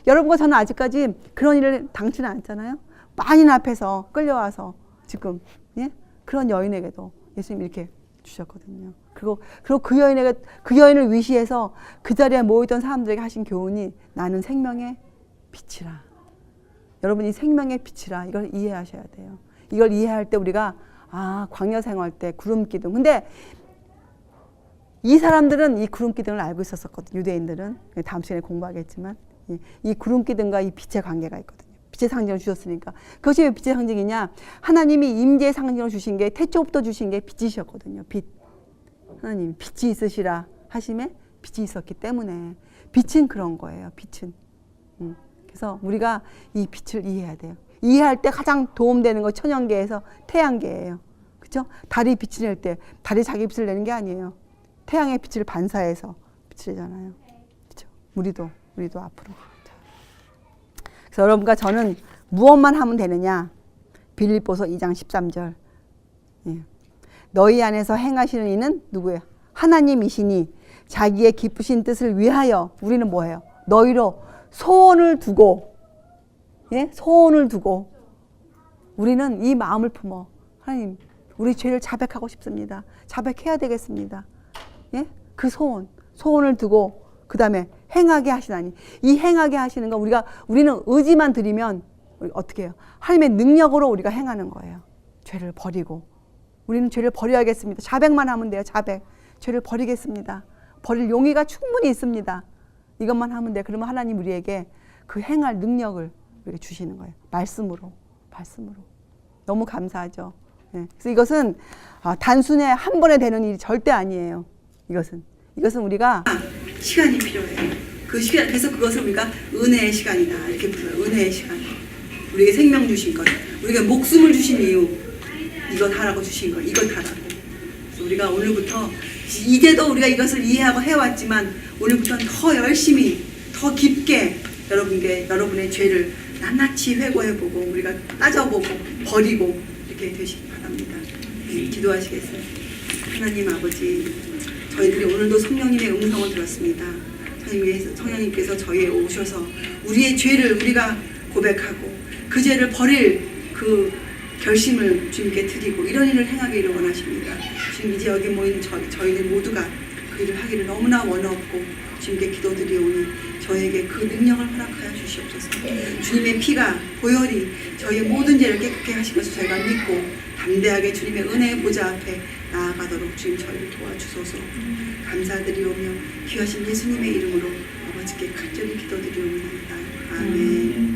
여러분과 저는 아직까지 그런 일을 당치는 않잖아요. 만인 앞에서 끌려와서 지금, 예? 그런 여인에게도 예수님이 이렇게 주셨거든요. 그리고 그 여인을 위시해서 그 자리에 모이던 사람들에게 하신 교훈이 나는 생명의 빛이라. 여러분이 생명의 빛이라 이걸 이해하셔야 돼요. 이걸 이해할 때 우리가 광야 생활 때 구름 기둥. 근데 이 사람들은 이 구름 기둥을 알고 있었거든요. 유대인들은. 다음 시간에 공부하겠지만 이 구름 기둥과 이 빛의 관계가 있거든요. 빛의 상징을 주셨으니까. 그것이 왜 빛의 상징이냐? 하나님이 임재의 상징을 주신 게 태초부터 주신 게 빛이셨거든요. 빛. 하나님 빛이 있으시라 하심에 빛이 있었기 때문에 빛은 그런 거예요. 빛은. 그래서 우리가 이 빛을 이해해야 돼요. 이해할 때 가장 도움되는 거 천연계에서 태양계예요. 그렇죠? 달이 빛을 낼 때 달이 자기 빛을 내는 게 아니에요. 태양의 빛을 반사해서 빛을 내잖아요. 그렇죠? 우리도 앞으로. 그래서 여러분과 저는 무엇만 하면 되느냐? 빌립보서 2장 13절. 예. 너희 안에서 행하시는 이는 누구예요? 하나님이시니 자기의 기쁘신 뜻을 위하여 우리는 뭐예요? 너희로 소원을 두고, 예? 소원을 두고 우리는 이 마음을 품어. 하나님, 우리 죄를 자백하고 싶습니다. 자백해야 되겠습니다. 예? 그 소원을 두고 그 다음에 행하게 하시나니. 이 행하게 하시는 거 우리는 의지만 드리면 어떻게 해요? 하나님의 능력으로 우리가 행하는 거예요. 죄를 버리고. 우리는 죄를 버려야겠습니다. 자백만 하면 돼요. 자백. 죄를 버리겠습니다. 버릴 용의가 충분히 있습니다. 이것만 하면 돼요. 그러면 하나님 우리에게 그 행할 능력을 우리에게 주시는 거예요. 말씀으로. 너무 감사하죠. 네. 그래서 이것은 단순히 한 번에 되는 일이 절대 아니에요. 이것은 우리가 시간이 필요해요. 그 시간, 그래서 그것을 우리가 은혜의 시간이다 이렇게 불러요. 은혜의 시간. 우리에게 생명 주신 것, 우리에게 목숨을 주신 이유, 이것 하라고 주신 것, 이것 하라고. 그래서 우리가 오늘부터 이제도 우리가 이것을 이해하고 해왔지만 오늘부터는 더 열심히, 더 깊게 여러분의 죄를 낱낱이 회고해보고 우리가 따져보고 버리고 이렇게 되시기 바랍니다. 기도하시겠어요? 하나님 아버지, 저희들이 오늘도 성령님의 음성을 들었습니다. 성령님께서 저희에 오셔서 우리의 죄를 우리가 고백하고 그 죄를 버릴 그 결심을 주님께 드리고 이런 일을 행하기를 원하십니다. 지금 이제 여기 모인 저희들 모두가 그 일을 하기를 너무나 원하고 주님께 기도드리오니 저에게 그 능력을 허락하여 주시옵소서. 주님의 피가 보혈이 저희의 모든 죄를 깨끗게 하신 것을 저희가 믿고 담대하게 주님의 은혜의 보좌 앞에 나아가도록 주님 저희를 도와주소서. 감사드리오며 귀하신 예수님의 이름으로 아버지께 간절히 기도드리옵나이다. 아멘.